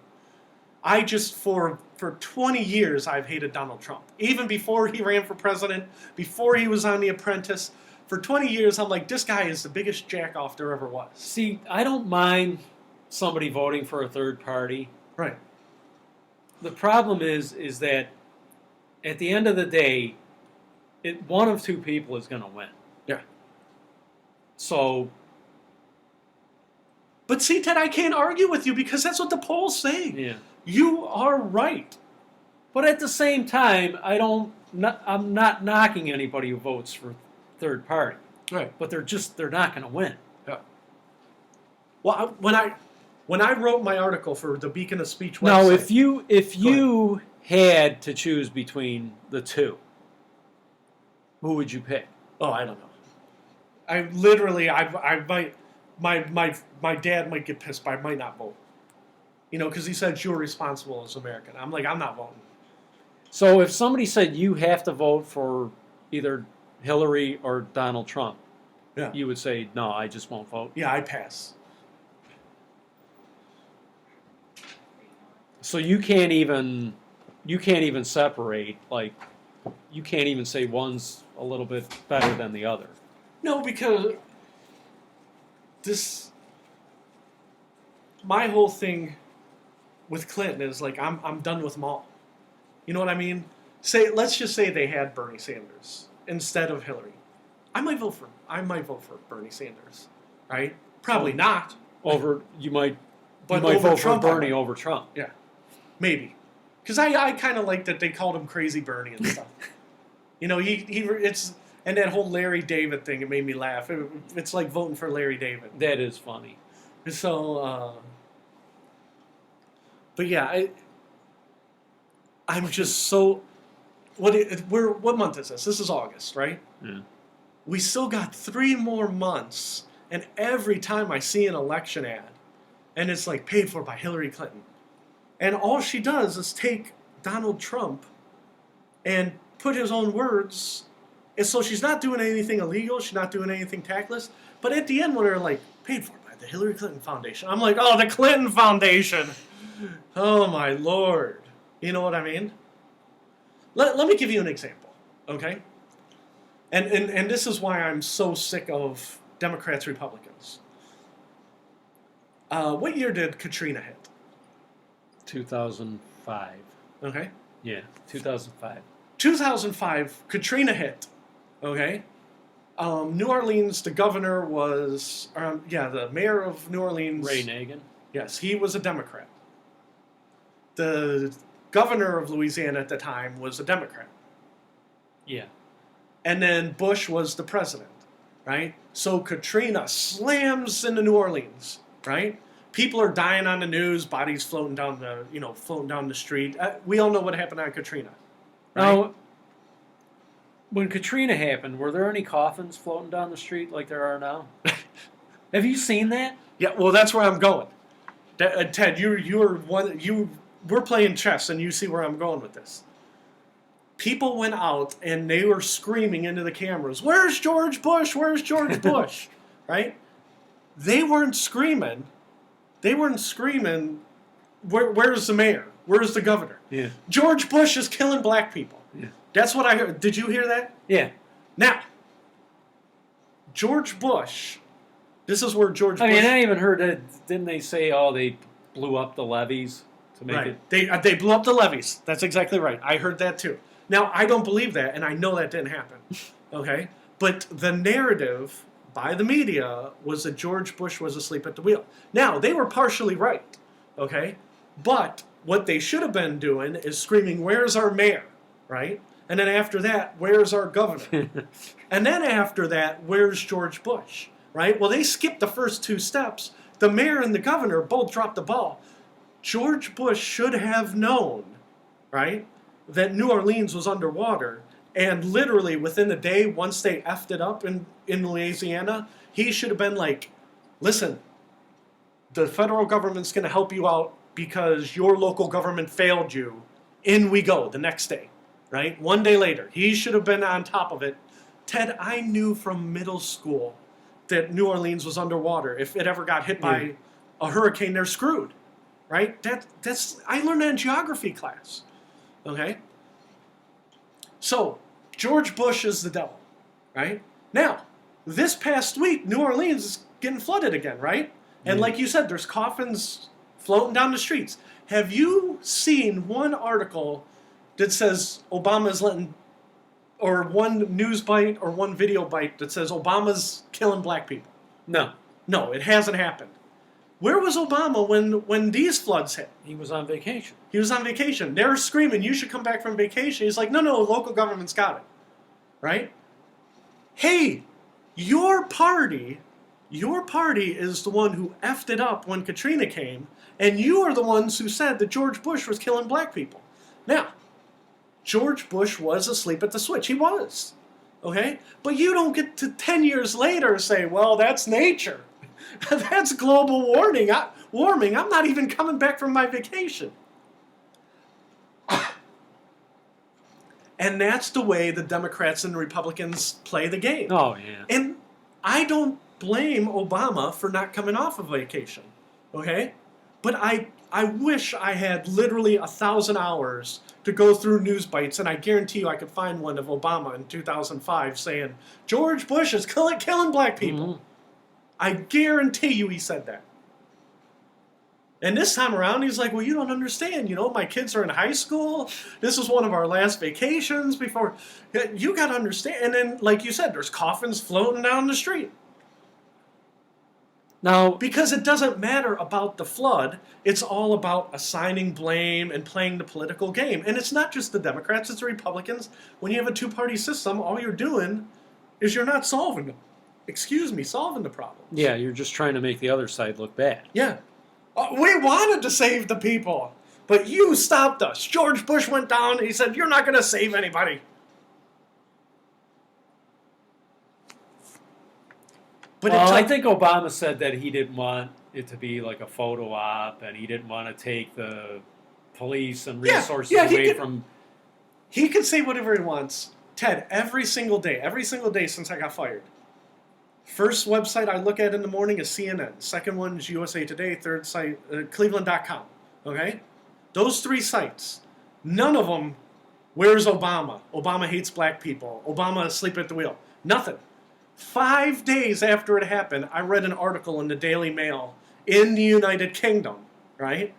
I just, for 20 years, I've hated Donald Trump. Even before he ran for president, before he was on The Apprentice, for 20 years, I'm like, this guy is the biggest jack-off there ever was. See, I don't mind somebody voting for a third party. Right. The problem is that at the end of the day, one of two people is going to win. Yeah. So... But see, Ted, I can't argue with you because that's what the polls say. Yeah. You are right. But at the same time, I'm not knocking anybody who votes for third party. Right. But they're not going to win. Yeah. Well, when I wrote my article for the Beacon of Speech website. Now, if you had to choose between the two, who would you pick? Oh, I don't know. I literally, I might, my dad might get pissed, but I might not vote. because he said you're responsible as American. I'm like, I'm not voting. So if somebody said you have to vote for either Hillary or Donald Trump, Yeah. you would say, no, I just won't vote. Yeah, I pass. So you can't even separate, like, you can't even say one's a little bit better than the other. No, because my whole thing with Clinton is like I'm done with them all. You know what I mean? Let's just say they had Bernie Sanders instead of Hillary. I might vote for Bernie Sanders, right? Probably not. You might But vote over for Trump, Bernie over Trump. Yeah, maybe. Because I kind of like that they called him Crazy Bernie and stuff. And that whole Larry David thing, it made me laugh. It's like voting for Larry David. That is funny. So, but yeah, I'm just so. What month is this? This is August, right? Yeah. We still got 3 more months, and every time I see an election ad, and it's like paid for by Hillary Clinton, and all she does is take Donald Trump and put his own words, and so she's not doing anything illegal, she's not doing anything tactless, but at the end when they're like, paid for by the Hillary Clinton Foundation, I'm like, oh, the Clinton Foundation! Oh my Lord. You know what I mean? Let me give you an example, okay? And this is why I'm so sick of Democrats, Republicans. What year did Katrina hit? 2005. Okay. Yeah, 2005. 2005, Katrina hit. Okay. New Orleans, the governor was, the mayor of New Orleans. Ray Nagin. Yes, he was a Democrat. The governor of Louisiana at the time was a Democrat. Yeah. And then Bush was the president, right? So Katrina slams into New Orleans, right? People are dying on the news, bodies floating down the street. We all know what happened on Katrina, right? Now, when Katrina happened, were there any coffins floating down the street like there are now? Have you seen that? Yeah, well, that's where I'm going. Ted, we're playing chess, and you see where I'm going with this. People went out, and they were screaming into the cameras, "Where's George Bush? Where's George Bush?" Right? They weren't screaming. Where's the mayor? Where's the governor? Yeah. George Bush is killing black people. Yeah. That's what I heard. Did you hear that? Yeah. Now, George Bush, this is where George Bush... I even heard that, didn't they say, they blew up the levees to make it... They blew up the levees. That's exactly right. I heard that too. Now, I don't believe that, and I know that didn't happen. Okay? But the narrative by the media was that George Bush was asleep at the wheel. Now, they were partially right. Okay? But what they should have been doing is screaming, "Where's our mayor?" Right? And then after that, "Where's our governor?" And then after that, "Where's George Bush?" Right? Well, they skipped the first 2 steps. The mayor and the governor both dropped the ball. George Bush should have known, right, that New Orleans was underwater, and literally within a day, once they effed it up in Louisiana, he should have been like, "Listen, the federal government's going to help you out because your local government failed you. In we go the next day," right? 1 day later. He should have been on top of it. Ted, I knew from middle school that New Orleans was underwater. If it ever got hit by a hurricane, they're screwed, right? I learned that in geography class. Okay? So, George Bush is the devil, right? Now, this past week, New Orleans is getting flooded again, right? And like you said, there's coffins floating down the streets. Have you seen one article that says Obama's letting, or one news bite or one video bite that says Obama's killing black people? No. No, it hasn't happened. Where was Obama when these floods hit? He was on vacation. He was on vacation. They're screaming, "You should come back from vacation." He's like, no, local government's got it. Right? Hey, your party is the one who effed it up when Katrina came, and you are the ones who said that George Bush was killing black people. Now, George Bush was asleep at the switch. He was. Okay? But you don't get to 10 years later say, well, that's nature. That's global warming. warming. I'm not even coming back from my vacation. And that's the way the Democrats and the Republicans play the game. Oh, yeah. And I don't blame Obama for not coming off of vacation, okay? But I wish I had literally 1,000 hours to go through news bites, and I guarantee you I could find one of Obama in 2005 saying, George Bush is killing black people. Mm-hmm. I guarantee you he said that. And this time around, he's like, well, you don't understand. You know, my kids are in high school. This is one of our last vacations before. You got to understand. And then, like you said, there's coffins floating down the street. Now, Because it doesn't matter about the flood. It's all about assigning blame and playing the political game. And it's not just the Democrats, it's the Republicans. When you have a two-party system, all you're doing is you're not solving the problem. yeah, you're just trying to make the other side look bad. Yeah. We wanted to save the people, but you stopped us. George Bush went down and he said, you're not going to save anybody. But I think Obama said that he didn't want it to be like a photo op, and he didn't want to take the police and resources away from... He can say whatever he wants. Ted, every single day since I got fired. First website I look at in the morning is CNN. Second one is USA Today. Third site, Cleveland.com. Okay? Those three sites, none of them, where's Obama? Obama hates black people. Obama is asleep at the wheel. Nothing. 5 days after it happened, I read an article in the Daily Mail in the United Kingdom, right?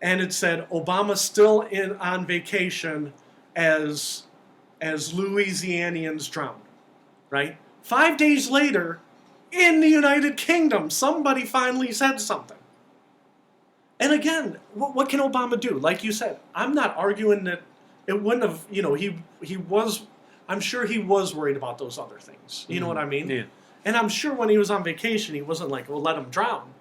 And it said, Obama's still on vacation as Louisianians drown, right? 5 days later, in the United Kingdom, somebody finally said something. And again, what can Obama do? Like you said, I'm not arguing that it wouldn't have, he was, I'm sure he was worried about those other things. You know what I mean? Yeah. And I'm sure when he was on vacation, he wasn't like, well, let him drown.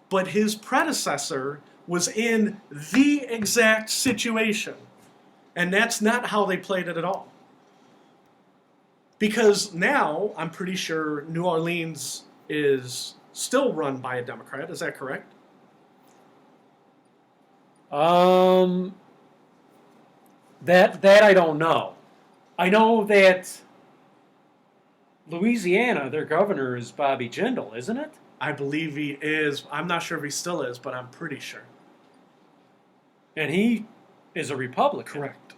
But his predecessor was in the exact situation. And that's not how they played it at all. Because now, I'm pretty sure New Orleans is still run by a Democrat. Is that correct? That I don't know. I know that Louisiana, their governor is Bobby Jindal, isn't it? I believe he is. I'm not sure if he still is, but I'm pretty sure. And he is a Republican. Correct.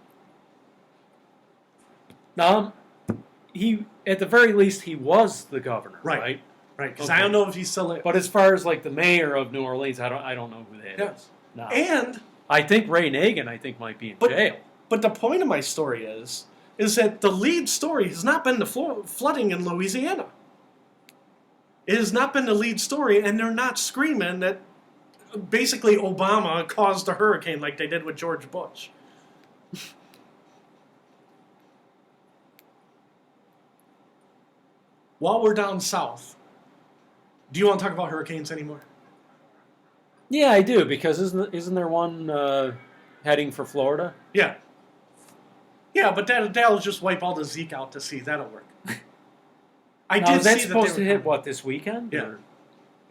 Now, he, at the very least, he was the governor, right? Right, because Okay. I don't know if he's still is. But as far as like the mayor of New Orleans, I don't know who that is. No. And I think Ray Nagin, might be in jail. But the point of my story is that the lead story has not been the flooding in Louisiana. It has not been the lead story, and they're not screaming that basically Obama caused a hurricane like they did with George Bush. While we're down south, do you want to talk about hurricanes anymore? Yeah, I do, because isn't there one heading for Florida? Yeah. Yeah, but that'll just wipe all the Zeke out to sea. That'll work. I Now, did is that see supposed they to were hit, what, this weekend? Yeah. Or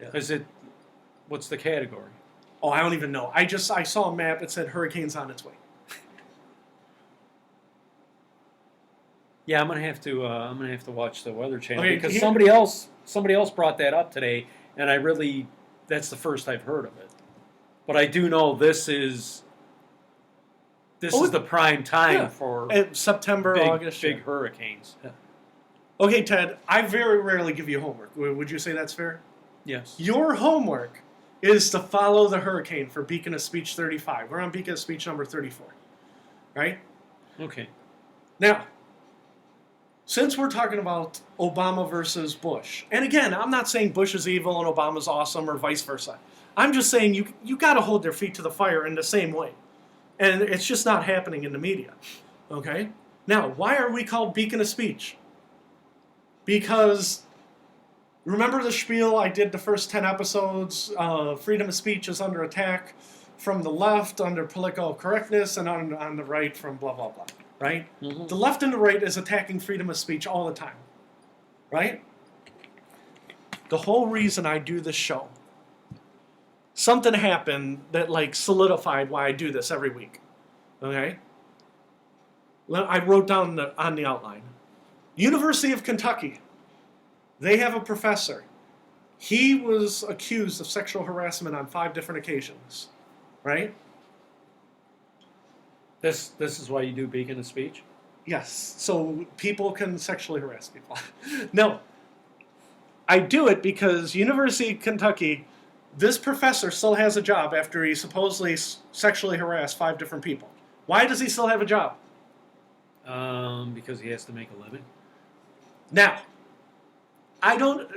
Yeah. is it, what's the category? Oh, I don't even know. I saw a map. It said hurricane's on its way. Yeah, I'm gonna have to watch the Weather Channel, Okay, because here- somebody else brought that up today, and that's the first I've heard of it. But I do know this is the prime time for September, August. big hurricanes. Yeah. Okay, Ted, I very rarely give you homework. Would you say that's fair? Yes. Your homework is to follow the hurricane for Beacon of Speech 35. We're on Beacon of Speech number 34. Right? Okay. Now, since we're talking about Obama versus Bush, and again, I'm not saying Bush is evil and Obama's awesome or vice versa. I'm just saying you got to hold their feet to the fire in the same way. And it's just not happening in the media. Okay? Now, why are we called Beacon of Speech? Because, remember the spiel I did the first 10 episodes? Freedom of speech is under attack from the left, under political correctness, and on the right from blah, blah, blah. Right? Mm-hmm. The left and the right is attacking freedom of speech all the time. Right? The whole reason I do this show something happened that like solidified why I do this every week. Okay? I wrote down on the outline. University of Kentucky. They have a professor. He was accused of sexual harassment on 5 different occasions. Right? This is why you do beacon of speech? Yes. So people can sexually harass people. No. I do it because University of Kentucky, this professor still has a job after he supposedly sexually harassed 5 different people. Why does he still have a job? Because he has to make a living. Now, I don't...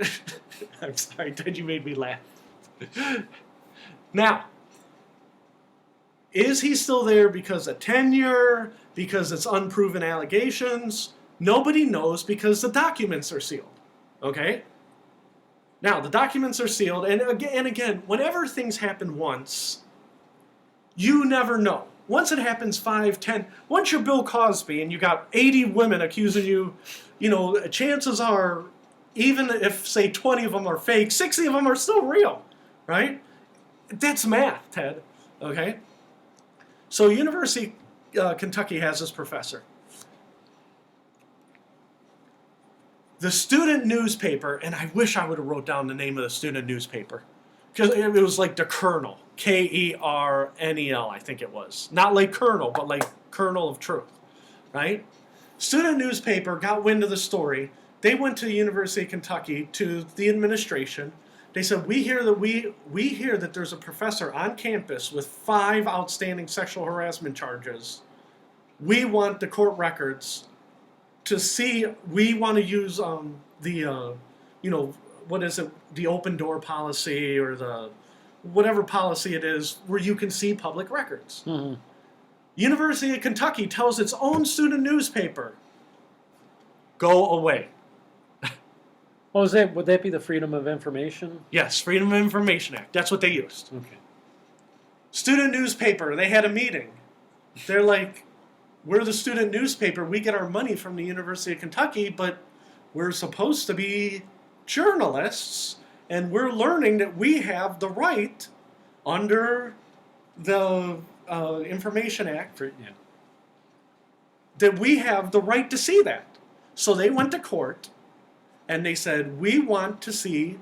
I'm sorry, Ted, you made me laugh. Now, is he still there because of tenure, because it's unproven allegations? Nobody knows because the documents are sealed. Okay? Now, the documents are sealed, and again, whenever things happen once, you never know. Once it happens 5, 10, once you're Bill Cosby and you got 80 women accusing you, chances are, even if, say, 20 of them are fake, 60 of them are still real, right? That's math, Ted, okay? So University of Kentucky has this professor. The student newspaper, and I wish I would have wrote down the name of the student newspaper, because it was like the Kernel, Kernel, I think it was. Not like Colonel, but like Kernel of Truth, right? Student newspaper got wind of the story. They went to the University of Kentucky, to the administration. They said, we hear that there's a professor on campus with 5 outstanding sexual harassment charges. We want the court records to see. We want to use the open door policy, or the whatever policy it is, where you can see public records. Mm-hmm. University of Kentucky tells its own student newspaper, go away. Oh, would that be the Freedom of Information? Yes, Freedom of Information Act. That's what they used. Okay. Student newspaper, they had a meeting. They're like, we're the student newspaper. We get our money from the University of Kentucky, but we're supposed to be journalists, and we're learning that we have the right under the Information Act, that we have the right to see that. So they went to court, and they said, we want to see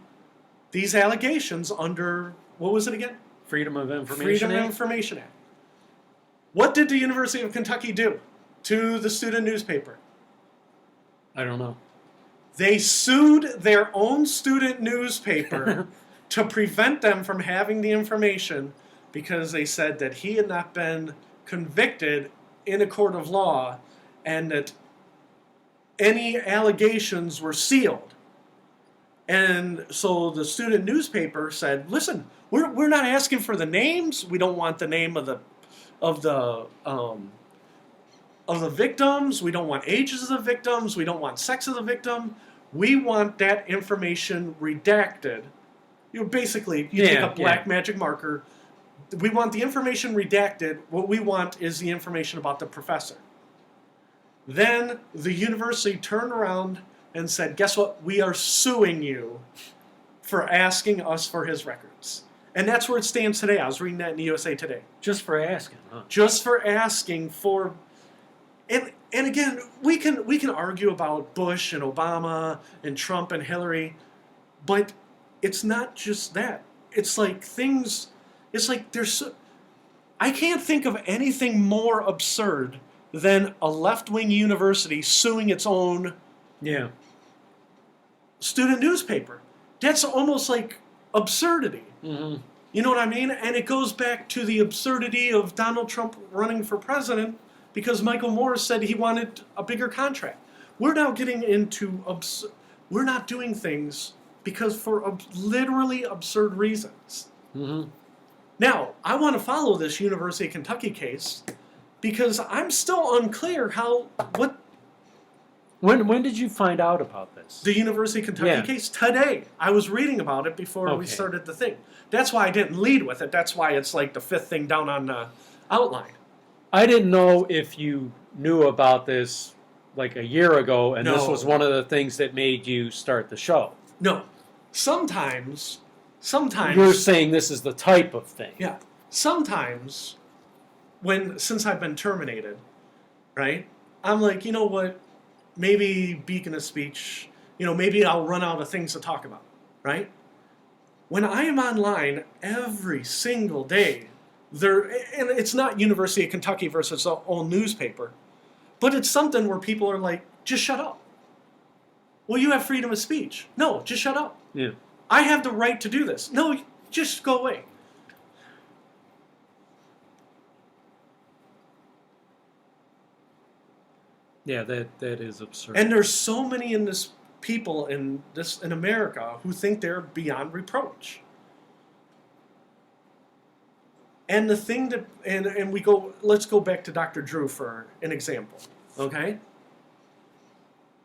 these allegations under, what was it again? Freedom of Information Freedom Act? of Information Act. What did the University of Kentucky do to the student newspaper? I don't know. They sued their own student newspaper to prevent them from having the information, because they said that he had not been convicted in a court of law, and that any allegations were sealed. And so the student newspaper said, listen, we're not asking for the names. We don't want the name of the victims. We don't want ages of the victims. We don't want sex of the victim. We want that information redacted. Basically, you take a black magic marker. We want the information redacted. What we want is the information about the professor. Then the university turned around and said, guess what? We are suing you for asking us for his records. And that's where it stands today. I was reading that in the USA Today. Just for asking, huh? Just for asking for... And again, we can argue about Bush and Obama and Trump and Hillary, but it's not just that. It's like things... It's like there's... I can't think of anything more absurd than a left-wing university suing its own student newspaper. That's almost like absurdity. Mm-hmm. You know what I mean? And it goes back to the absurdity of Donald Trump running for president because Michael Moore said he wanted a bigger contract. We're now getting into... we're not doing things because for literally absurd reasons. Mm-hmm. Now, I want to follow this University of Kentucky case because I'm still unclear what... When did you find out about this? The University of Kentucky case? Today. I was reading about it before we started the thing. That's why I didn't lead with it. That's why it's like the 5th thing down on the outline. I didn't know if you knew about this like a year ago, and this was one of the things that made you start the show. No. Sometimes sometimes You're saying this is the type of thing. Yeah. Sometimes, since I've been terminated, right? I'm like, you know what? Maybe beacon of speech. Maybe I'll run out of things to talk about, right? When I am online every single day, and it's not University of Kentucky versus its own newspaper, but it's something where people are like, just shut up. Well, you have freedom of speech. No, just shut up. Yeah. I have the right to do this. No, just go away. Yeah, that is absurd. And there's so many people in America who think they're beyond reproach. And the thing that let's go back to Dr. Drew for an example, okay?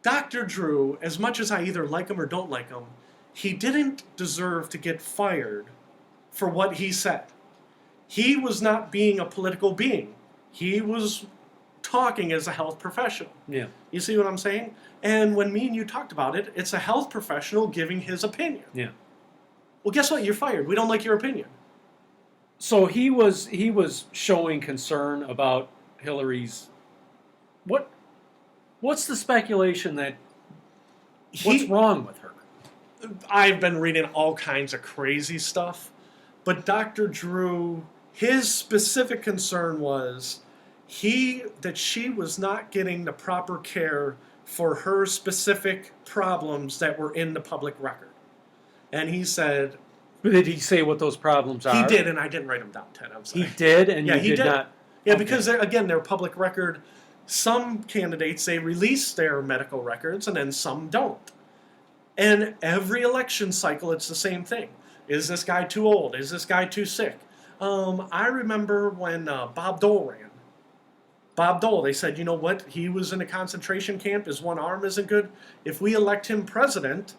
Dr. Drew, as much as I either like him or don't like him, he didn't deserve to get fired for what he said. He was not being a political being. He was talking as a health professional. Yeah. You see what I'm saying? And when me and you talked about it, it's a health professional giving his opinion. Yeah. Well, guess what? You're fired. We don't like your opinion. So he was showing concern about Hillary's. What's the speculation that what's wrong with her? I've been reading all kinds of crazy stuff, but Dr. Drew, his specific concern was that she was not getting the proper care for her specific problems that were in the public record. And he said... Did he say what those problems are? He did, and I didn't write them down, Ted. I'm sorry. He did, and yeah, you did not... Yeah, because, again, they're public record. Some candidates, they release their medical records, and then some don't. And every election cycle, it's the same thing. Is this guy too old? Is this guy too sick? I remember when Bob Dole ran. Bob Dole, they said, you know what? He was in a concentration camp. His one arm isn't good. If we elect him president,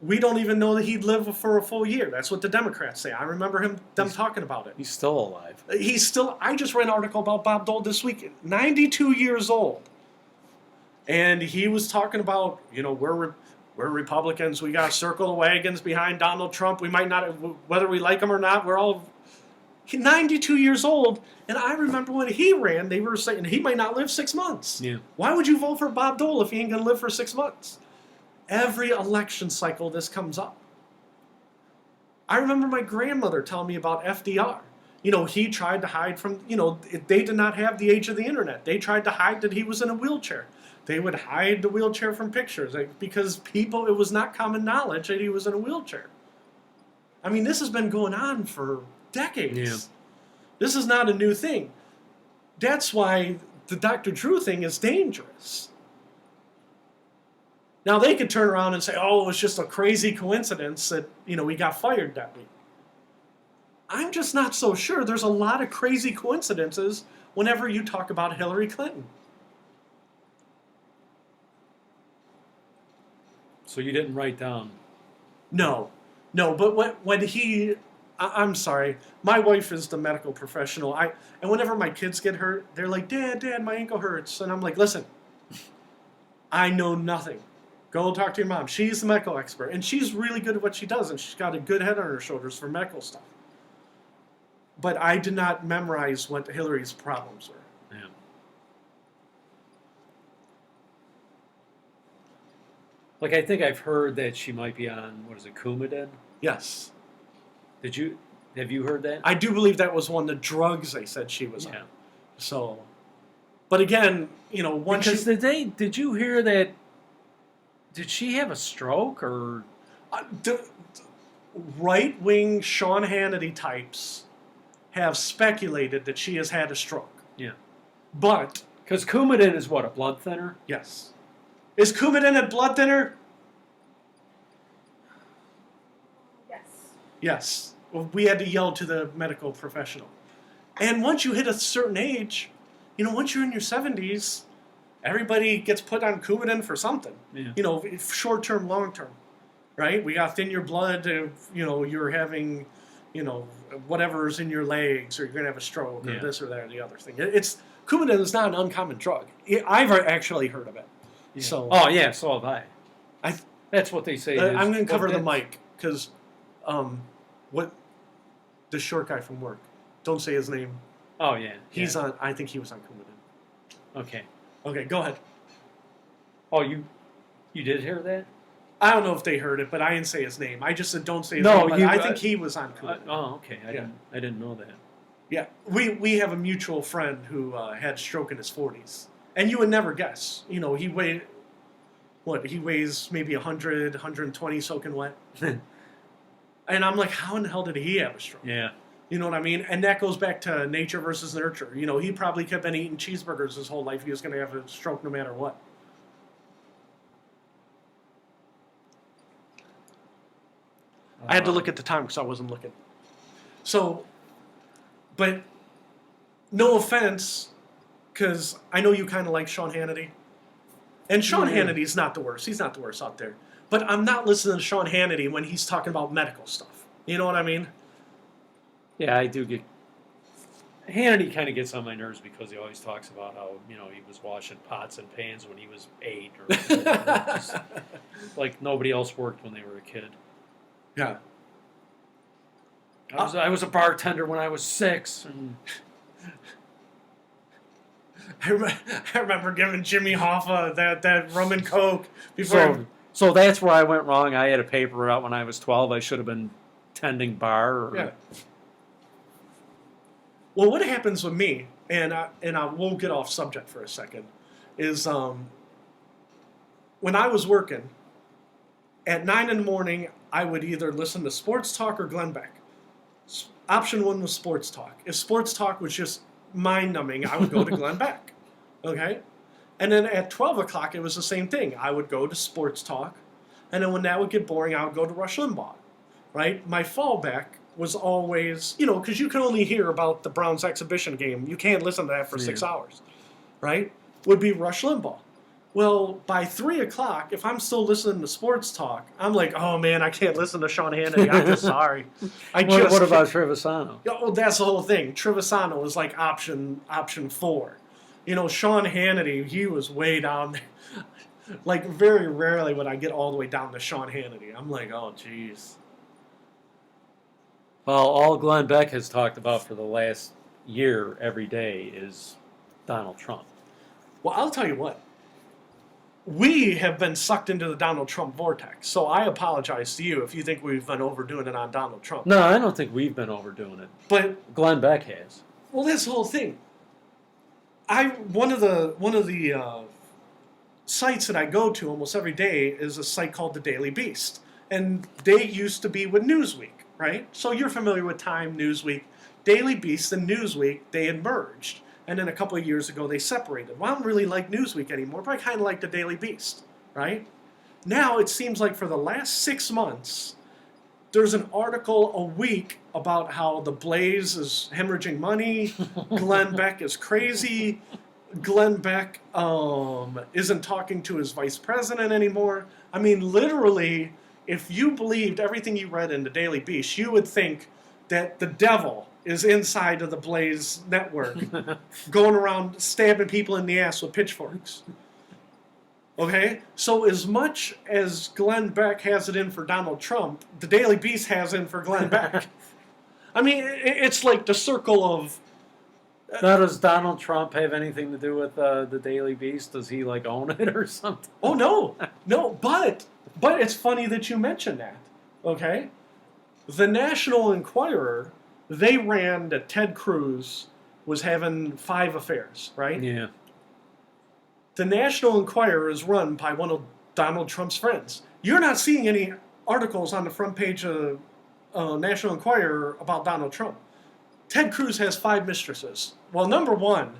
we don't even know that he'd live for a full year. That's what the Democrats say. I remember them talking about it. He's still alive. I just read an article about Bob Dole this week. 92 years old. And he was talking about, we're Republicans. We got to circle the wagons behind Donald Trump. We might not, whether we like him or not, we're all 92 years old. And I remember when he ran, they were saying he might not live 6 months. Yeah. Why would you vote for Bob Dole if he ain't going to live for 6 months? Every election cycle, this comes up. I remember my grandmother telling me about FDR. He tried to hide from, they did not have the age of the internet. They tried to hide that he was in a wheelchair. They would hide the wheelchair from pictures because it was not common knowledge that he was in a wheelchair. I mean, this has been going on for decades. Yeah. This is not a new thing. That's why the Dr. Drew thing is dangerous. Now, they could turn around and say, oh, it was just a crazy coincidence that, we got fired that week. I'm just not so sure. There's a lot of crazy coincidences whenever you talk about Hillary Clinton. So you didn't write down? No, but I'm sorry, my wife is the medical professional. And whenever my kids get hurt, they're like, Dad, my ankle hurts. And I'm like, listen, I know nothing. Go talk to your mom. She's the medical expert, and she's really good at what she does, and she's got a good head on her shoulders for medical stuff. But I did not memorize what Hillary's problems were. Yeah. Like, I think I've heard that she might be on, Coumadin? Yes. Have you heard that? I do believe that was one of the drugs they said she was on. Yeah. So, but again, Because did you hear that? Did she have a stroke or? The right-wing Sean Hannity types have speculated that she has had a stroke. Yeah. But because Coumadin is what, a blood thinner? Yes. Is Coumadin a blood thinner? Yes. Yes. Well, we had to yell to the medical professional. And once you hit a certain age, once you're in your 70s, everybody gets put on Coumadin for something. Yeah. Short-term, long-term, right? We got to thin your blood. You're having, whatever's in your legs, or you're going to have a stroke, or this or that or the other thing. Coumadin is not an uncommon drug. I've actually heard of it. Yeah. So. Oh yeah, so have I. That's what they say. I'm going to cover the mic because What? The short guy from work. Don't say his name. Oh yeah. He's yeah. on. I think he was on Coumadin. Okay. Okay, go ahead. Oh, you did hear that? I don't know if they heard it, but I didn't say his name. I just said don't say his No, name. But you- I think he was on Coumadin. Oh, okay. Yeah. I didn't know that. Yeah, we have a mutual friend who had a stroke in his 40s, and you would never guess. You know, he weighs maybe 100, 120 soaking wet. And I'm like, how in the hell did he have a stroke? Yeah. You know what I mean? And that goes back to nature versus nurture. You know, he probably kept been eating cheeseburgers his whole life. He was going to have a stroke no matter what. I had to look at the time because I wasn't looking. So, but no offense, because I know you kind of like Sean Hannity. And Sean Hannity's not the worst. He's not the worst out there. But I'm not listening to Sean Hannity when he's talking about medical stuff. You know what I mean? Yeah, I do get. Hannity kind of gets on my nerves because he always talks about how he was washing pots and pans when he was 8, or just, like nobody else worked when they were a kid. Yeah. I was a bartender when I was 6. And I remember giving Jimmy Hoffa that rum and coke before. so that's where I went wrong. I had a paper route when I was 12. I should have been tending bar. Or, Yeah. Well, what happens with me, and I won't get off subject for a second, is when I was working, at 9 in the morning, I would either listen to Sports Talk or Glenn Beck. Option 1 was Sports Talk. If Sports Talk was just mind-numbing, I would go to Glenn Beck. Okay? And then at 12 o'clock, it was the same thing. I would go to Sports Talk, and then when that would get boring, I would go to Rush Limbaugh. Right? My fallback was always, because you can only hear about the Browns exhibition game. You can't listen to that for 6 hours. Right? Would be Rush Limbaugh. Well, by 3 o'clock, if I'm still listening to Sports Talk, I'm like, oh man, I can't listen to Sean Hannity. I'm just sorry. What about Trevisano? Oh, that's the whole thing. Trevisano was like option 4. Sean Hannity, he was way down there. Like, very rarely would I get all the way down to Sean Hannity. I'm like, oh, jeez. Well, all Glenn Beck has talked about for the last year every day is Donald Trump. Well, I'll tell you what. We have been sucked into the Donald Trump vortex, so I apologize to you if you think we've been overdoing it on Donald Trump. No, I don't think we've been overdoing it. But Glenn Beck has. Well, that's the whole thing. One of the sites that I go to almost every day is a site called The Daily Beast, and they used to be with Newsweek, right? So you're familiar with Time, Newsweek, Daily Beast, and Newsweek. They had merged. And then a couple of years ago, they separated. Well, I don't really like Newsweek anymore, but I kind of like the Daily Beast, right? Now, it seems like for the last 6 months, there's an article a week about how the Blaze is hemorrhaging money, Glenn Beck is crazy, Glenn Beck isn't talking to his vice president anymore. I mean, literally, if you believed everything you read in the Daily Beast, you would think that the devil is inside of the Blaze network, going around stabbing people in the ass with pitchforks. Okay? So as much as Glenn Beck has it in for Donald Trump, the Daily Beast has it in for Glenn Beck. I mean, it's like the circle of... Now, does Donald Trump have anything to do with the Daily Beast? Does he, own it or something? Oh, no. No, but it's funny that you mentioned that. Okay? The National Enquirer... They ran that Ted Cruz was having 5 affairs, right? Yeah. The National Enquirer is run by one of Donald Trump's friends. You're not seeing any articles on the front page of National Enquirer about Donald Trump. Ted Cruz has 5 mistresses. Well, number one,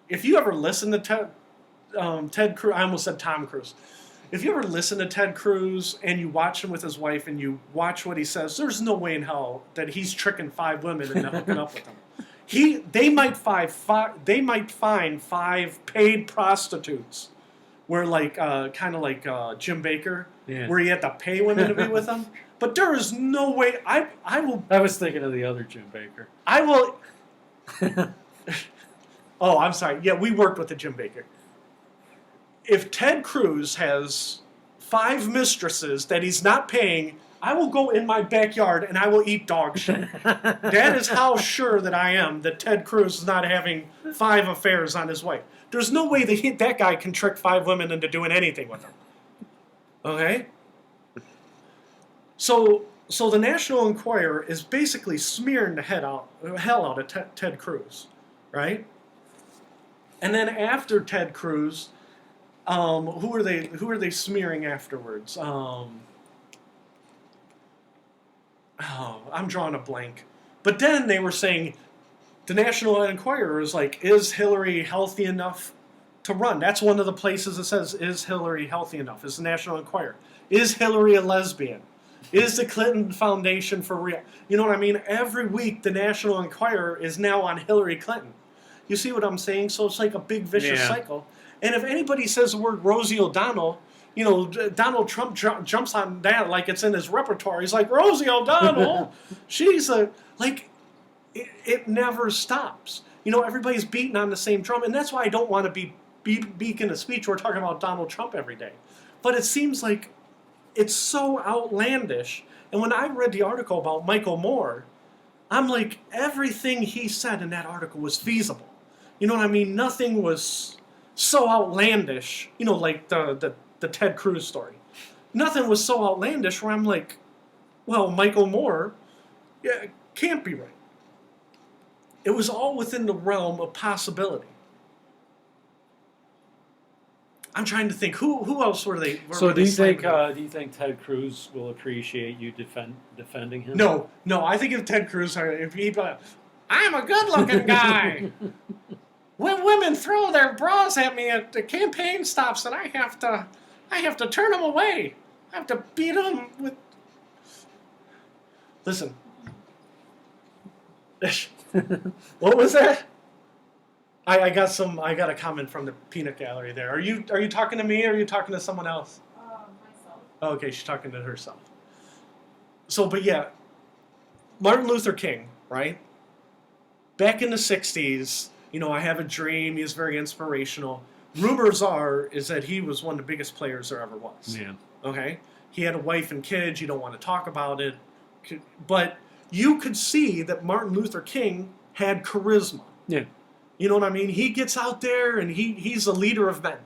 if you ever listen to Ted Cruz, I almost said Tom Cruise. If you ever listen to Ted Cruz and you watch him with his wife and you watch what he says, there's no way in hell that he's tricking 5 women into hooking up with them. They might find 5 paid prostitutes, where kind of like Jim Baker, where he had to pay women to be with him. But there is no way I will. I was thinking of the other Jim Baker. I will. Oh, I'm sorry. Yeah, we worked with the Jim Baker. If Ted Cruz has 5 mistresses that he's not paying, I will go in my backyard and I will eat dog shit. That is how sure that I am that Ted Cruz is not having 5 affairs on his wife. There's no way that guy can trick 5 women into doing anything with him. Okay? So the National Enquirer is basically smearing the hell out of Ted Cruz, right? And then after Ted Cruz, who are they smearing afterwards? I'm drawing a blank. But then they were saying, the National Enquirer is like, is Hillary healthy enough to run? That's one of the places that says, is Hillary healthy enough? Is the National Enquirer. Is Hillary a lesbian? Is the Clinton Foundation for real? You know what I mean? Every week, the National Enquirer is now on Hillary Clinton. You see what I'm saying? So it's like a big vicious cycle. And if anybody says the word Rosie O'Donnell, you know, Donald Trump jumps on that like it's in his repertoire. He's like, Rosie O'Donnell, she's a, like, it never stops. You know, everybody's beating on the same drum. And that's why I don't want to be beaking a speech. We're talking about Donald Trump every day. But it seems like it's so outlandish. And when I read the article about Michael Moore, I'm like, everything he said in that article was feasible. You know what I mean? Nothing was so outlandish, you know, like the Ted Cruz story. Nothing was so outlandish where I'm like, well, Michael Moore, yeah, can't be right. It was all within the realm of possibility. I'm trying to think, who else were they? So do you think Ted Cruz will appreciate you defending him? No. I think if Ted Cruz, if he, I'm a good-looking guy. When women throw their bras at me at the campaign stops, and I have to turn them away. I have to beat them with. Listen. What was that? I got a comment from the peanut gallery there. Are you talking to me or are you talking to someone else? Myself. Oh, okay, she's talking to herself. So, but yeah, Martin Luther King, right? Back in the 60s, you know, I have a dream. He was very inspirational. Rumors is that he was one of the biggest players there ever was. Yeah. Okay? He had a wife and kids. You don't want to talk about it. But you could see that Martin Luther King had charisma. Yeah. You know what I mean? He gets out there and he's a leader of men,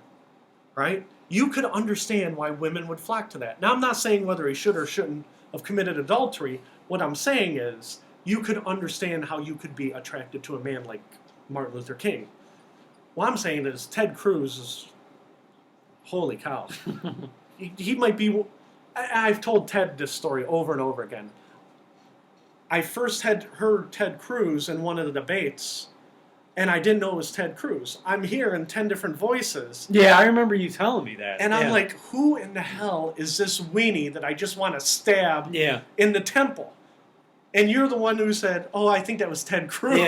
right? You could understand why women would flock to that. Now, I'm not saying whether he should or shouldn't have committed adultery. What I'm saying is you could understand how you could be attracted to a man like Martin Luther King. What I'm saying is Ted Cruz is, holy cow. he might be, I've told Ted this story over and over again. I first had heard Ted Cruz in one of the debates, and I didn't know it was Ted Cruz. I'm hearing 10 different voices. Yeah, I remember you telling me that. And I'm like, who in the hell is this weenie that I just want to stab in the temple? And you're the one who said, oh, I think that was Ted Cruz.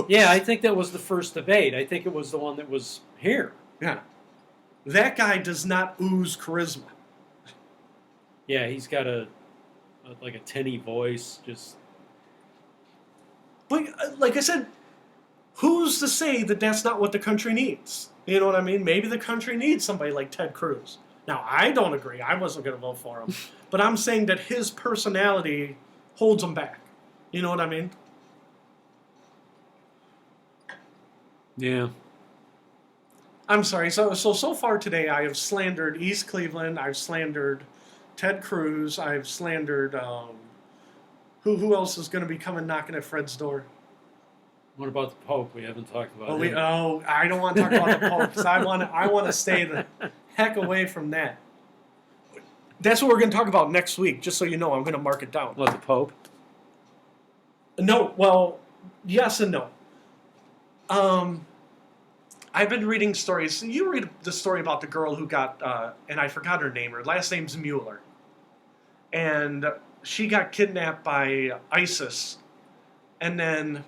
Yeah, I think that was the first debate. I think it was the one that was here. Yeah. That guy does not ooze charisma. Yeah, he's got a tinny voice, just... But, like I said, who's to say that that's not what the country needs? You know what I mean? Maybe the country needs somebody like Ted Cruz. Now, I don't agree. I wasn't going to vote for him. But I'm saying that his personality holds him back. You know what I mean? Yeah. I'm sorry. So far today, I have slandered East Cleveland. I've slandered Ted Cruz. I've slandered... Who else is going to be coming knocking at Fred's door? What about the Pope? We haven't talked about him. I don't want to talk about the Pope because I want to stay the heck away from that. That's what we're going to talk about next week, just so you know. I'm going to mark it down. What, the Pope? No, well, yes and no. I've been reading stories. You read the story about the girl who got, and I forgot her name. Her last name's Mueller. And she got kidnapped by ISIS. And then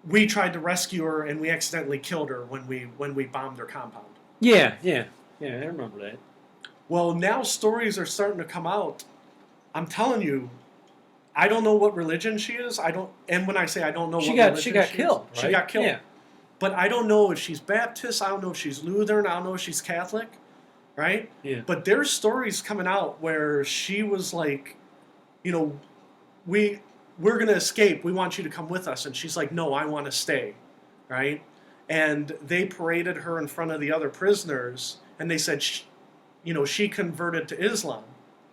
we tried to rescue her, and we accidentally killed her when we bombed her compound. Yeah, I remember that. Well, now stories are starting to come out. I'm telling you, I don't know what religion she is. And when I say I don't know she what got religion she got killed. is, Right? she got killed. Yeah. But I don't know if she's Baptist. I don't know if she's Lutheran. I don't know if she's Catholic. right? Yeah. But there's stories coming out where she was like, you know, we're gonna escape. We want you to come with us, and she's like, no, I want to stay, right? And they paraded her in front of the other prisoners, and they said, she converted to Islam,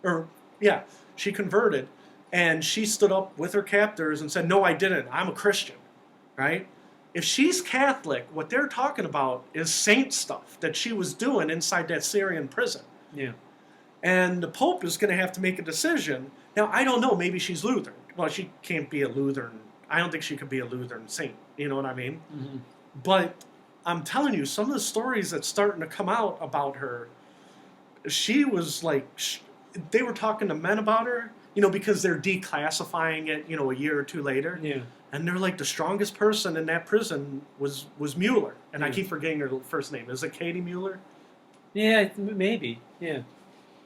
or yeah, she converted, and she stood up with her captors and said, no, I didn't. I'm a Christian, right? If she's Catholic, what they're talking about is saint stuff that she was doing inside that Syrian prison. Yeah. And the Pope is going to have to make a decision. Now, I don't know. Maybe she's Lutheran. Well, she can't be a Lutheran. I don't think she could be a Lutheran saint. You know what I mean? Mm-hmm. But I'm telling you, some of the stories that's starting to come out about her, she was like, they were talking to men about her, because they're declassifying it, a year or two later. Yeah. And they're like, the strongest person in that prison was Mueller. And I Yeah. keep forgetting her first name. Is it Katie Mueller? Yeah, maybe. Yeah.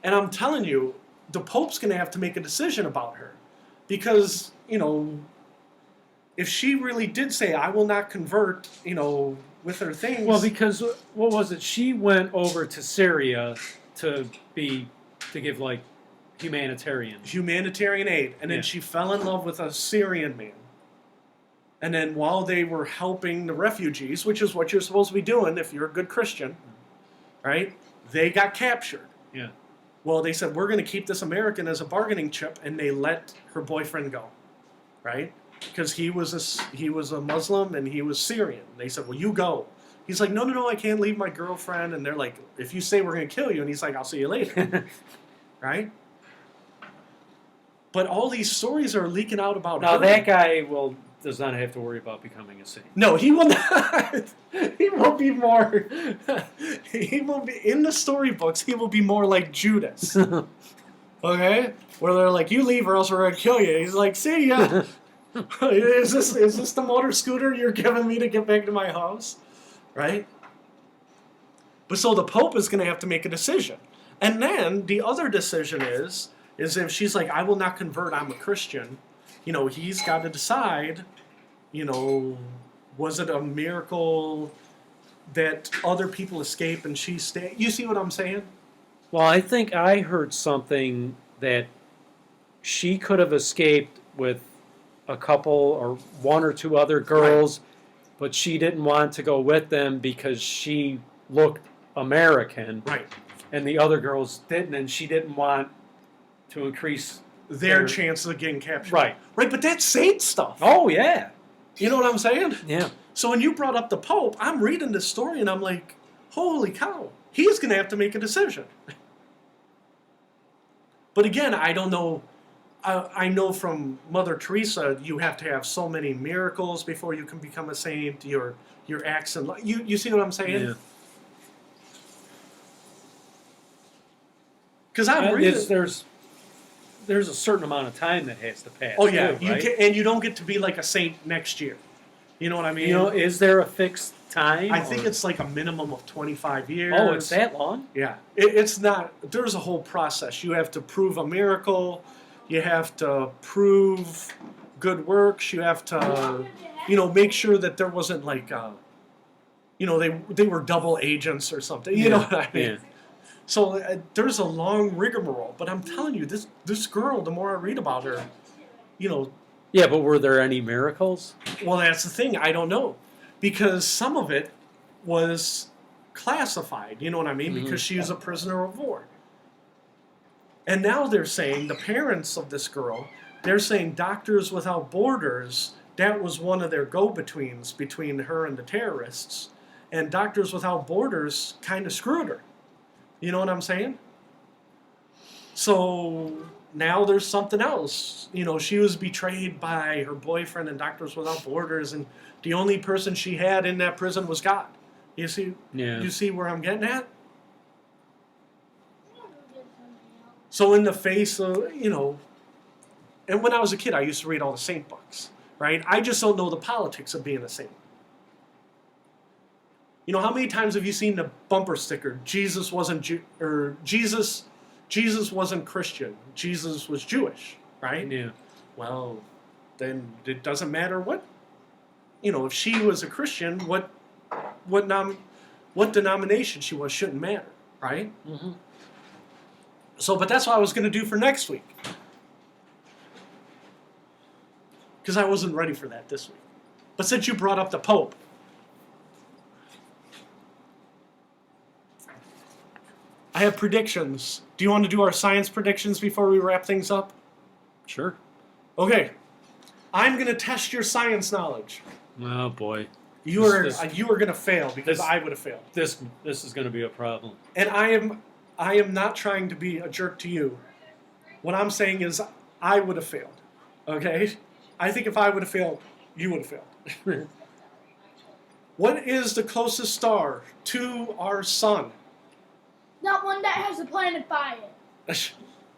And I'm telling you, the Pope's going to have to make a decision about her. Because, if she really did say, I will not convert, with her things. Well, because, what was it? She went over to Syria to give, like, humanitarian aid. And then Yeah. she fell in love with a Syrian man. And then while they were helping the refugees, which is what you're supposed to be doing if you're a good Christian, right? They got captured. Yeah. Well, they said, we're going to keep this American as a bargaining chip, and they let her boyfriend go, right? Because he was a Muslim and he was Syrian. They said, well, you go. He's like, no, I can't leave my girlfriend. And they're like, if you say we're going to kill you, and he's like, I'll see you later, right? But all these stories are leaking out about Now, her. that guy does not have to worry about becoming a saint. No, he will not. He will be more. He will be in the storybooks. He will be more like Judas. Okay, where they're like, "You leave, or else we're gonna kill you." He's like, "See ya." Is this the motor scooter you're giving me to get back to my house? Right. But so the Pope is gonna have to make a decision, and then the other decision is if she's like, "I will not convert. I'm a Christian." He's got to decide. Was it a miracle that other people escape and she stayed? You see what I'm saying? Well, I think I heard something that she could have escaped with a couple or one or two other girls, but she didn't want to go with them because she looked American. Right. And the other girls didn't, and she didn't want to increase Their chances of getting captured. Right. Right, but that's saint stuff. Oh, yeah. You know what I'm saying? Yeah. So when you brought up the Pope, I'm reading this story and I'm like, holy cow, he's going to have to make a decision. But again, I don't know. I know from Mother Teresa, you have to have so many miracles before you can become a saint. Your acts and you see what I'm saying? Yeah. Because I'm reading. There's a certain amount of time that has to pass. Oh yeah, too, right? and you don't get to be like a saint next year. You know what I mean? Is there a fixed time? I think it's like a minimum of 25 years. Oh, it's that long? Yeah. It's not. There's a whole process. You have to prove a miracle. You have to prove good works. You have to, make sure that there wasn't like, they were double agents or something. You know what I mean? Yeah. So there's a long rigmarole. But I'm telling you, this girl, the more I read about her, Yeah, but were there any miracles? well, that's the thing. I don't know. Because some of it was classified. You know what I mean? Mhm. Because she was a prisoner of war. And now they're saying, the parents of this girl, they're saying Doctors Without Borders, that was one of their go-betweens between her and the terrorists. And Doctors Without Borders kind of screwed her. You know what I'm saying? So now there's something else. She was betrayed by her boyfriend and Doctors Without Borders, and the only person she had in that prison was God. You see? Yeah. You see where I'm getting at? So in the face of, and when I was a kid, I used to read all the saint books, right? I just don't know the politics of being a saint. How many times have you seen the bumper sticker, Jesus wasn't Jesus wasn't Christian, Jesus was Jewish, right? Yeah. Well, then it doesn't matter what, if she was a Christian, what denomination she was shouldn't matter, right? Mm-hmm. So, but that's what I was going to do for next week. Because I wasn't ready for that this week. But since you brought up the Pope, I have predictions. Do you want to do our science predictions before we wrap things up? Sure. Okay. I'm going to test your science knowledge. Oh boy. You are going to fail because this- I would have failed. This is going to be a problem. And I am not trying to be a jerk to you. What I'm saying is I would have failed. Okay? I think if I would have failed, you would have failed. What is the closest star to our sun? Not one that has a planet by it.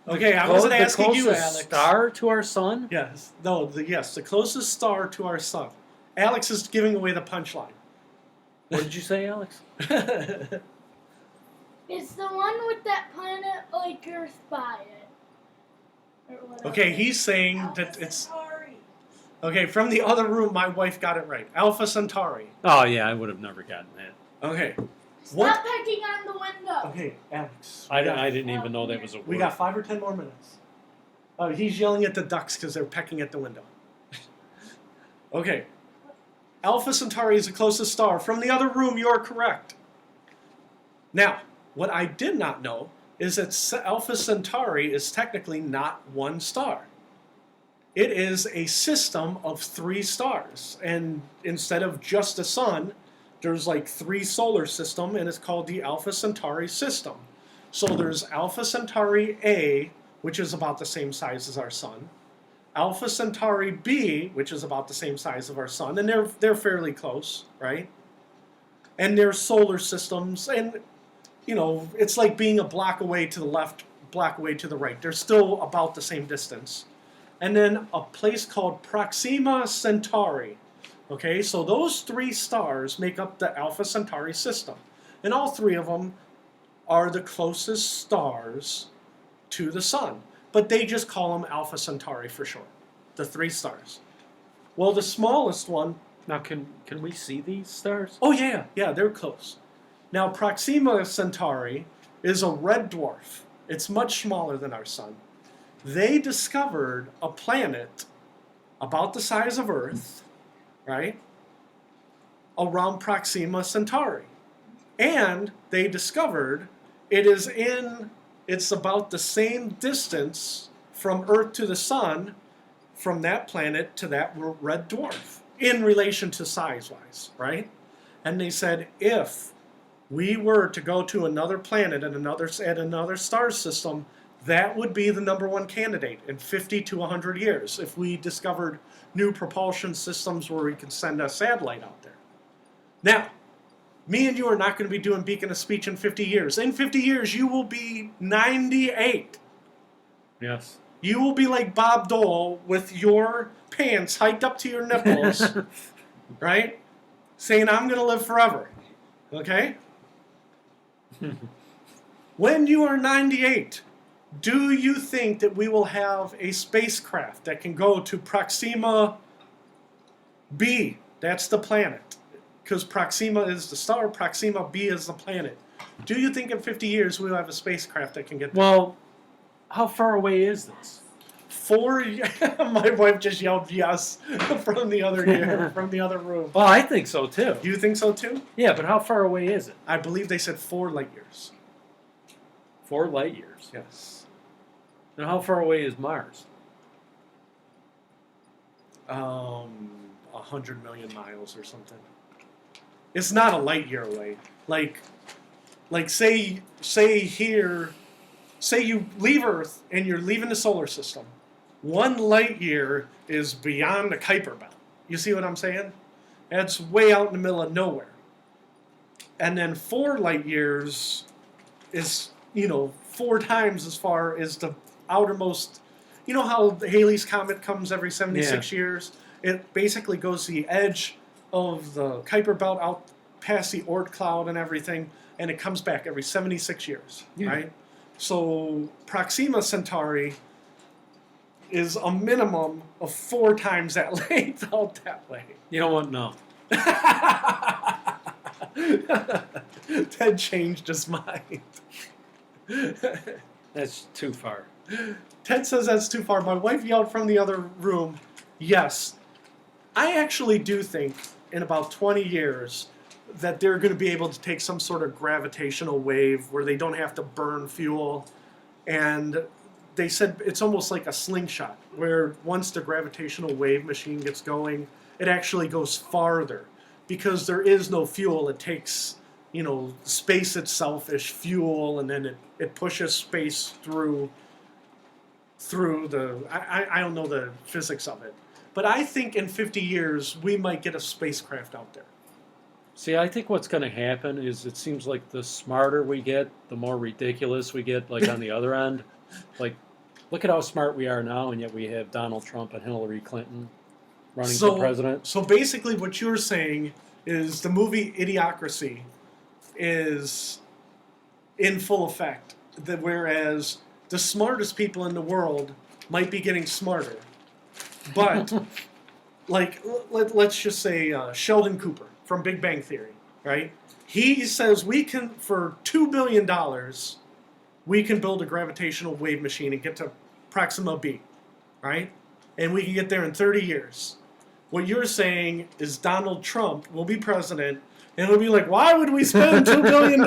Okay, I wasn't asking you, closest Alex. star to our sun? Yes. No, the closest star to our sun. Alex is giving away the punchline. What did you say, Alex? It's the one with that planet like Earth by it. Or whatever. Okay, he's saying that Alpha it's... Centauri. Okay, from the other room, my wife got it right. Alpha Centauri. Oh yeah, I would have never gotten that. Okay. Stop pecking on the window. Okay, Alex. I didn't even know that was a word. We got 5 or 10 more minutes. Oh, he's yelling at the ducks because they're pecking at the window. Okay. Alpha Centauri is the closest star. From the other room, you're correct. Now, what I did not know is that Alpha Centauri is technically not one star. It is a system of 3 stars. And instead of just the sun, there's like 3 solar systems, and it's called the Alpha Centauri system. So there's Alpha Centauri A, which is about the same size as our sun. Alpha Centauri B, which is about the same size of our sun, and they're fairly close, right? And their solar systems, and you know, it's like being a block away to the left, block away to the right. They're still about the same distance. And then a place called Proxima Centauri. Okay, so those 3 stars make up the Alpha Centauri system. And all 3 of them are the closest stars to the sun. But they just call them Alpha Centauri for short. The 3 stars. Well, the smallest one... Now, can we see these stars? Oh, yeah, they're close. Now, Proxima Centauri is a red dwarf. It's much smaller than our sun. They discovered a planet about the size of Earth, right, around Proxima Centauri. And they discovered it's about the same distance from Earth to the sun, from that planet to that red dwarf, in relation to size-wise, right? And they said, if we were to go to another planet and another star system, that would be the #1 candidate in 50 to 100 years if we discovered new propulsion systems where we can send a satellite out there. Now, me and you are not going to be doing Beacon of Speech in 50 years. In 50 years, you will be 98. Yes. You will be like Bob Dole with your pants hiked up to your nipples, right? Saying, I'm going to live forever. Okay? When you are 98, do you think that we will have a spacecraft that can go to Proxima B? That's the planet. Because Proxima is the star, Proxima B is the planet. Do you think in 50 years we'll have a spacecraft that can get there? Well, how far away is this? My wife just yelled yes from the other room. Well, I think so too. You think so too? Yeah, but how far away is it? I believe they said 4 light years. 4 light years. Yes. Now, how far away is Mars? 100 million miles or something. It's not a light year away. Like say you leave Earth and you're leaving the solar system. 1 light year is beyond the Kuiper Belt. You see what I'm saying? That's way out in the middle of nowhere. And then 4 light years is, 4 times as far as the outermost. You know how Halley's Comet comes every 76 years? It basically goes to the edge of the Kuiper Belt out past the Oort cloud and everything, and it comes back every 76 years, right? So Proxima Centauri is a minimum of 4 times that length out that way. You know what? No. Ted changed his mind. That's too far. Ted says that's too far. My wife yelled from the other room, yes. I actually do think in about 20 years that they're going to be able to take some sort of gravitational wave where they don't have to burn fuel. And they said it's almost like a slingshot, where once the gravitational wave machine gets going, it actually goes farther. Because there is no fuel, it takes, space itself is fuel, and then it pushes space through the... I don't know the physics of it. But I think in 50 years, we might get a spacecraft out there. See, I think what's going to happen is it seems like the smarter we get, the more ridiculous we get, like on the other end. Like, look at how smart we are now, and yet we have Donald Trump and Hillary Clinton running for president. So basically what you're saying is the movie Idiocracy is in full effect. Whereas the smartest people in the world might be getting smarter. But, like, let's just say Sheldon Cooper from Big Bang Theory, right? He says for $2 billion, we can build a gravitational wave machine and get to Proxima B, right? And we can get there in 30 years. What you're saying is Donald Trump will be president, and it'll be like, why would we spend $2 billion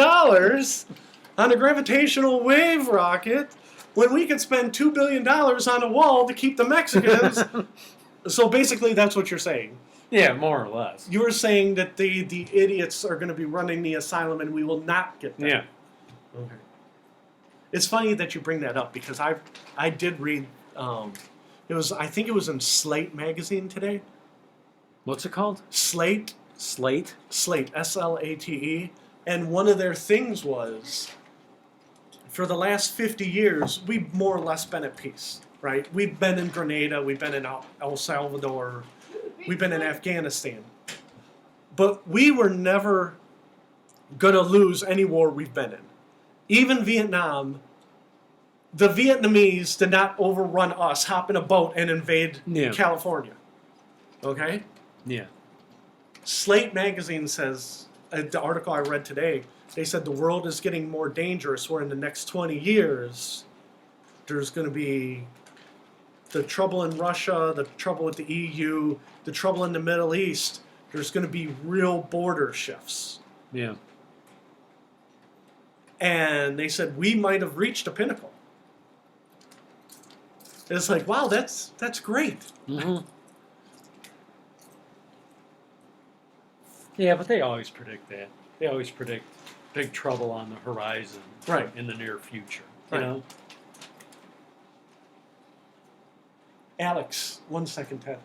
on a gravitational wave rocket when we could spend $2 billion on a wall to keep the Mexicans? So basically, that's what you're saying. Yeah, more or less. You're saying that the idiots are going to be running the asylum and we will not get them. Yeah. Okay. It's funny that you bring that up because I did read, I think it was in Slate magazine today. What's it called? Slate. Slate? Slate, S-L-A-T-E. And one of their things was, for the last 50 years, we've more or less been at peace, right? We've been in Grenada, we've been in El Salvador, we've been in Afghanistan. But we were never going to lose any war we've been in. Even Vietnam, the Vietnamese did not overrun us, hop in a boat, and invade California. Okay? Yeah. Slate magazine says, the article I read today, they said the world is getting more dangerous, where in the next 20 years, there's going to be the trouble in Russia, the trouble with the EU, the trouble in the Middle East. There's going to be real border shifts. Yeah. And they said we might have reached a pinnacle. It's like, wow, that's great. Mm-hmm. Yeah, but they always predict that. They always predict big trouble on the horizon, right, in the near future. Right. You know. Alex, 1 second, Ted.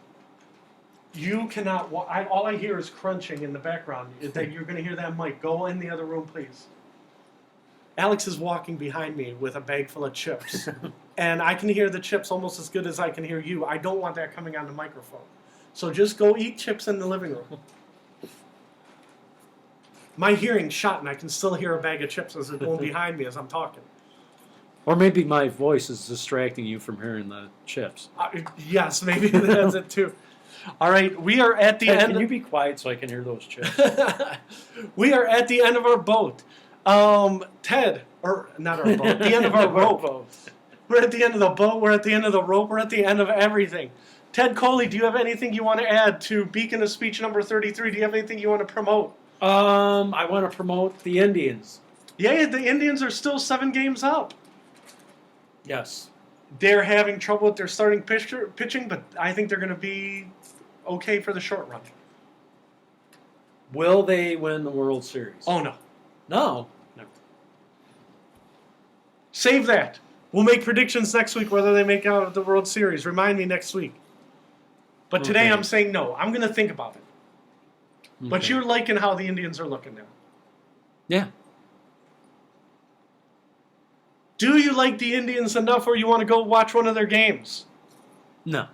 You cannot. All I hear is crunching in the background. That you're going to hear that mic. Go in the other room, please. Alex is walking behind me with a bag full of chips. And I can hear the chips almost as good as I can hear you. I don't want that coming on the microphone. So just go eat chips in the living room. My hearing's shot, and I can still hear a bag of chips as it's going behind me as I'm talking. Or maybe my voice is distracting you from hearing the chips. Yes, maybe that's it too. All right, we are at the end. Can you be quiet so I can hear those chips? We are at the end of our boat. Ted, or not our boat, the end of our rope. We're at the end of the boat, we're at the end of the rope, we're at the end of everything. Ted Coley, do you have anything you want to add to Beacon of Speech number 33? Do you have anything you want to promote? I want to promote the Indians. Yeah, the Indians are still 7 games up. Yes. They're having trouble with their starting pitching, but I think they're going to be okay for the short run. Will they win the World Series? Oh, no. No. No. Save that. We'll make predictions next week whether they make out of the World Series. Remind me next week. But today I'm saying no. I'm going to think about it. Okay. But you're liking how the Indians are looking now. Yeah. Do you like the Indians enough where you want to go watch one of their games? No.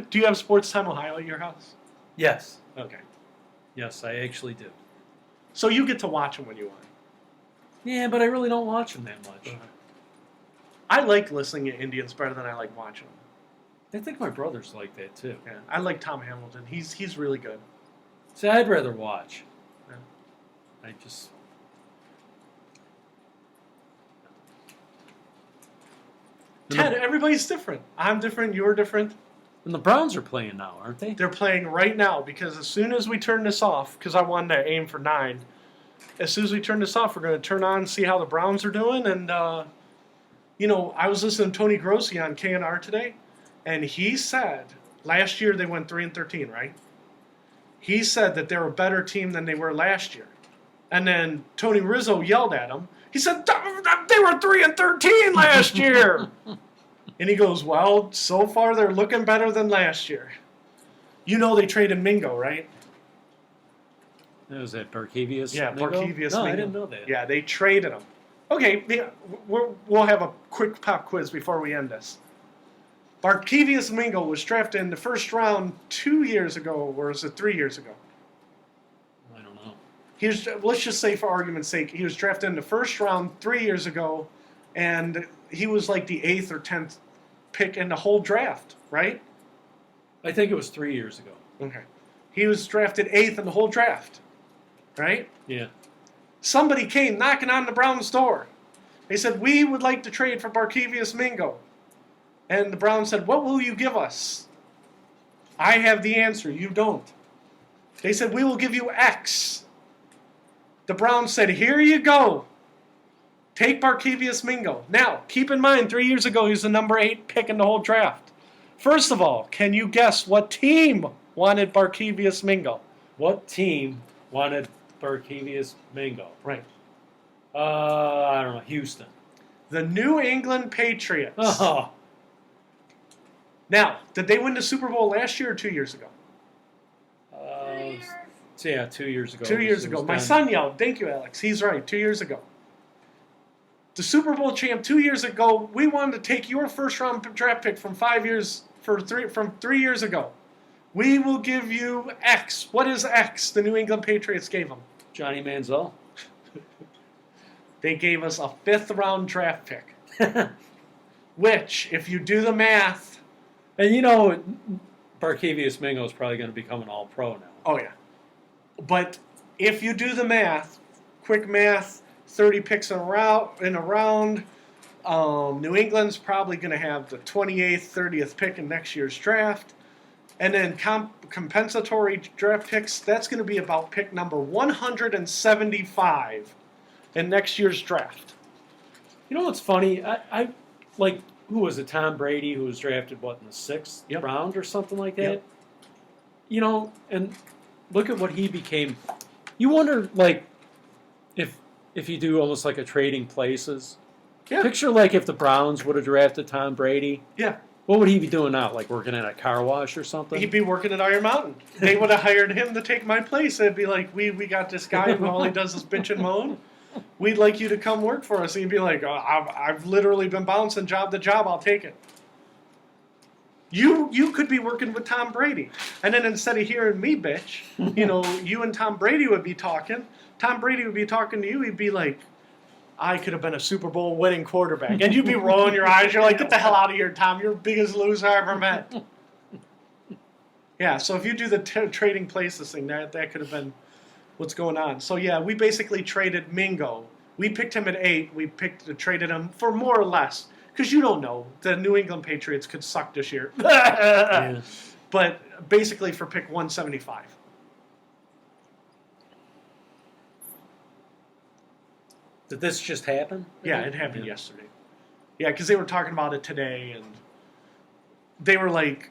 Do you have Sports Time Ohio at your house? Yes. Okay. Yes, I actually do. So you get to watch them when you want. Yeah, but I really don't watch them that much. I like listening to Indians better than I like watching them. I think my brother's like that too. Yeah, I like Tom Hamilton. He's really good. See, I'd rather watch. Yeah. I just. Ted, everybody's different. I'm different. You're different. And the Browns are playing now, aren't they? They're playing right now because as soon as we turn this off, because I wanted to aim for 9, as soon as we turn this off, we're going to turn on and see how the Browns are doing. And, I was listening to Tony Grossi on KNR today, and he said last year they went 3-13, right? He said that they're a better team than they were last year. And then Tony Rizzo yelled at him. He said, they were 3-13 last year. And he goes, well, so far they're looking better than last year. You know they traded Mingo, right? Was that Barkevius? Yeah, Mingo? Barkevius No, Mingo. I didn't know that. Yeah, they traded him. Okay, we'll have a quick pop quiz before we end this. Barkevius Mingo was drafted in the first round 2 years ago, or was it 3 years ago? I don't know. Let's just say for argument's sake, he was drafted in the first round 3 years ago, and he was like the 8th or 10th pick in the whole draft, right? I think it was 3 years ago. Okay. He was drafted 8th in the whole draft, right? Yeah. Somebody came knocking on the Browns' door. They said, we would like to trade for Barkevius Mingo. And the Browns said, what will you give us? I have the answer. You don't. They said, we will give you X. The Browns said, here you go. Take Barkevius Mingo. Now, keep in mind, 3 years ago, he was the number 8 pick in the whole draft. First of all, can you guess what team wanted Barkevius Mingo? What team wanted Barkevius Mingo? Right. I don't know. Houston. The New England Patriots. Oh. Now, did they win the Super Bowl last year or 2 years ago? So yeah, 2 years ago. 2 years ago. My son yelled, thank you, Alex. He's right, 2 years ago. The Super Bowl champ 2 years ago, we wanted to take your first round draft pick from 3 years ago. We will give you X. What is X the New England Patriots gave them? Johnny Manziel. They gave us a 5th round draft pick. Which, if you do the math... And Barkevius Mingo is probably going to become an all-pro now. Oh, yeah. But if you do the math, quick math, 30 picks in a round, New England's probably going to have the 28th, 30th pick in next year's draft. And then compensatory draft picks, that's going to be about pick number 175 in next year's draft. You know what's funny? I who was it? Tom Brady, who was drafted, in the 6th round or something like that? Yep. And look at what he became. You wonder, if you do almost like a trading places. Yeah. Picture, if the Browns would have drafted Tom Brady. Yeah. What would he be doing now? Working at a car wash or something? He'd be working at Iron Mountain. They would have hired him to take my place. They'd be like, we got this guy who all he does is bitch and moan. We'd like you to come work for us. And he'd be like, oh, I've literally been bouncing job to job. I'll take it. You could be working with Tom Brady. And then instead of hearing me bitch, you and Tom Brady would be talking. Tom Brady would be talking to you. He'd be like, I could have been a Super Bowl winning quarterback. And you'd be rolling your eyes. You're like, get the hell out of here, Tom. You're the biggest loser I ever met. Yeah, so if you do the trading places thing, that could have been what's going on. So, yeah, we basically traded Mingo. We picked him at 8. We traded him for more or less. Because you don't know. The New England Patriots could suck this year. Yeah. But basically for pick 175. Did this just happen? Yeah, it happened yesterday. Yeah, because they were talking about it today, and they were like,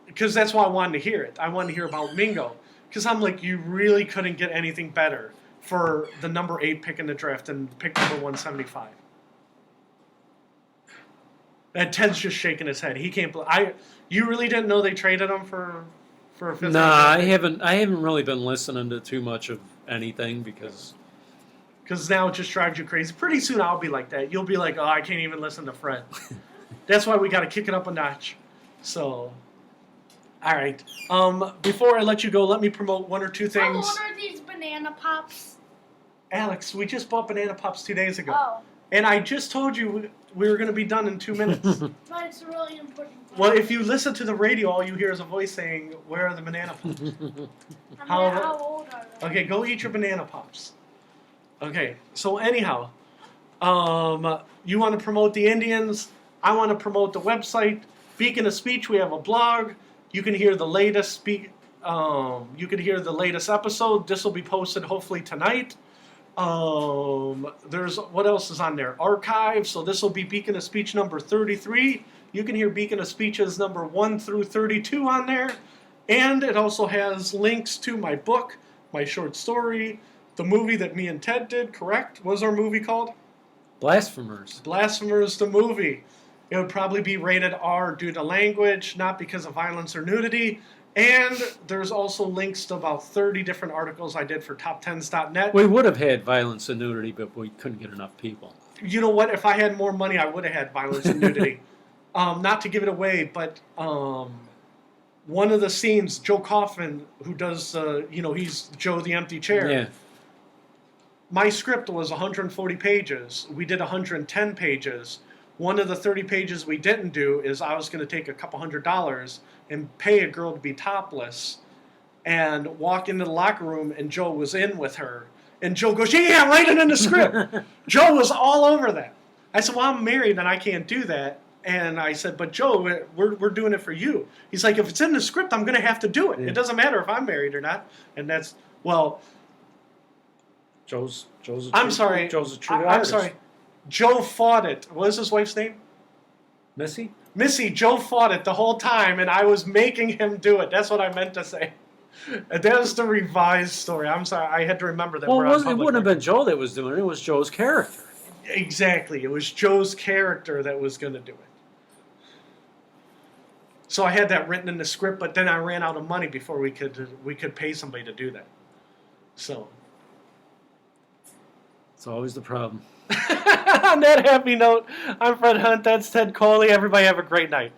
because that's why I wanted to hear it. I wanted to hear about Mingo. Because I'm like, you really couldn't get anything better for the number 8 pick in the draft than pick number 175. And Ted's just shaking his head. He can't believe. You really didn't know they traded him for a 5th? Nah, I haven't really been listening to too much of anything because now it just drives you crazy. Pretty soon I'll be like that. You'll be like, oh, I can't even listen to Fred. That's why we got to kick it up a notch. So, all right. Before I let you go, let me promote one or two things. How old are these banana pops? Alex, we just bought banana pops 2 days ago. Oh. And I just told you we were going to be done in 2 minutes. But it's a really important part. Well, if you listen to the radio, all you hear is a voice saying, "Where are the banana pops?" How old are they? Okay, go eat your banana pops. Okay, so anyhow, you want to promote the Indians. I want to promote the website. Beacon of Speech, we have a blog. You can hear the latest episode. This will be posted hopefully tonight. There's what else is on there? Archive. So this will be Beacon of Speech number 33. You can hear Beacon of Speeches number 1 through 32 on there. And it also has links to my book, my short story, the movie that me and Ted did, correct? What was our movie called? Blasphemers. Blasphemers, the movie. It would probably be rated R due to language, not because of violence or nudity. And there's also links to about 30 different articles I did for top10s.net. We would have had violence and nudity, but we couldn't get enough people. You know what? If I had more money, I would have had violence and nudity. Not to give it away, but one of the scenes, Joe Coffin, who does, he's Joe the Empty Chair. Yeah. My script was 140 pages. We did 110 pages. One of the 30 pages we didn't do is I was going to take a couple $100 and pay a girl to be topless and walk into the locker room, and Joe was in with her. And Joe goes, "Yeah, write it in the script." Joe was all over that. I said, "Well, I'm married and I can't do that." And I said, "But Joe, we're doing it for you." He's like, "If it's in the script, I'm going to have to do it. Yeah. It doesn't matter if I'm married or not." And that's, well... Joe's a I'm sorry. Joe's a true I'm artist. sorry. Joe fought it. What is his wife's name? Missy? Missy. Joe fought it the whole time, and I was making him do it. That's what I meant to say. That was the revised story. I'm sorry. I had to remember that. Well, we're it on wouldn't public have record. been Joe that was doing it. It was Joe's character. Exactly. It was Joe's character that was going to do it. So I had that written in the script, but then I ran out of money before we could pay somebody to do that. So. It's always the problem. On that happy note, I'm Fred Hunt. That's Ted Coley. Everybody have a great night.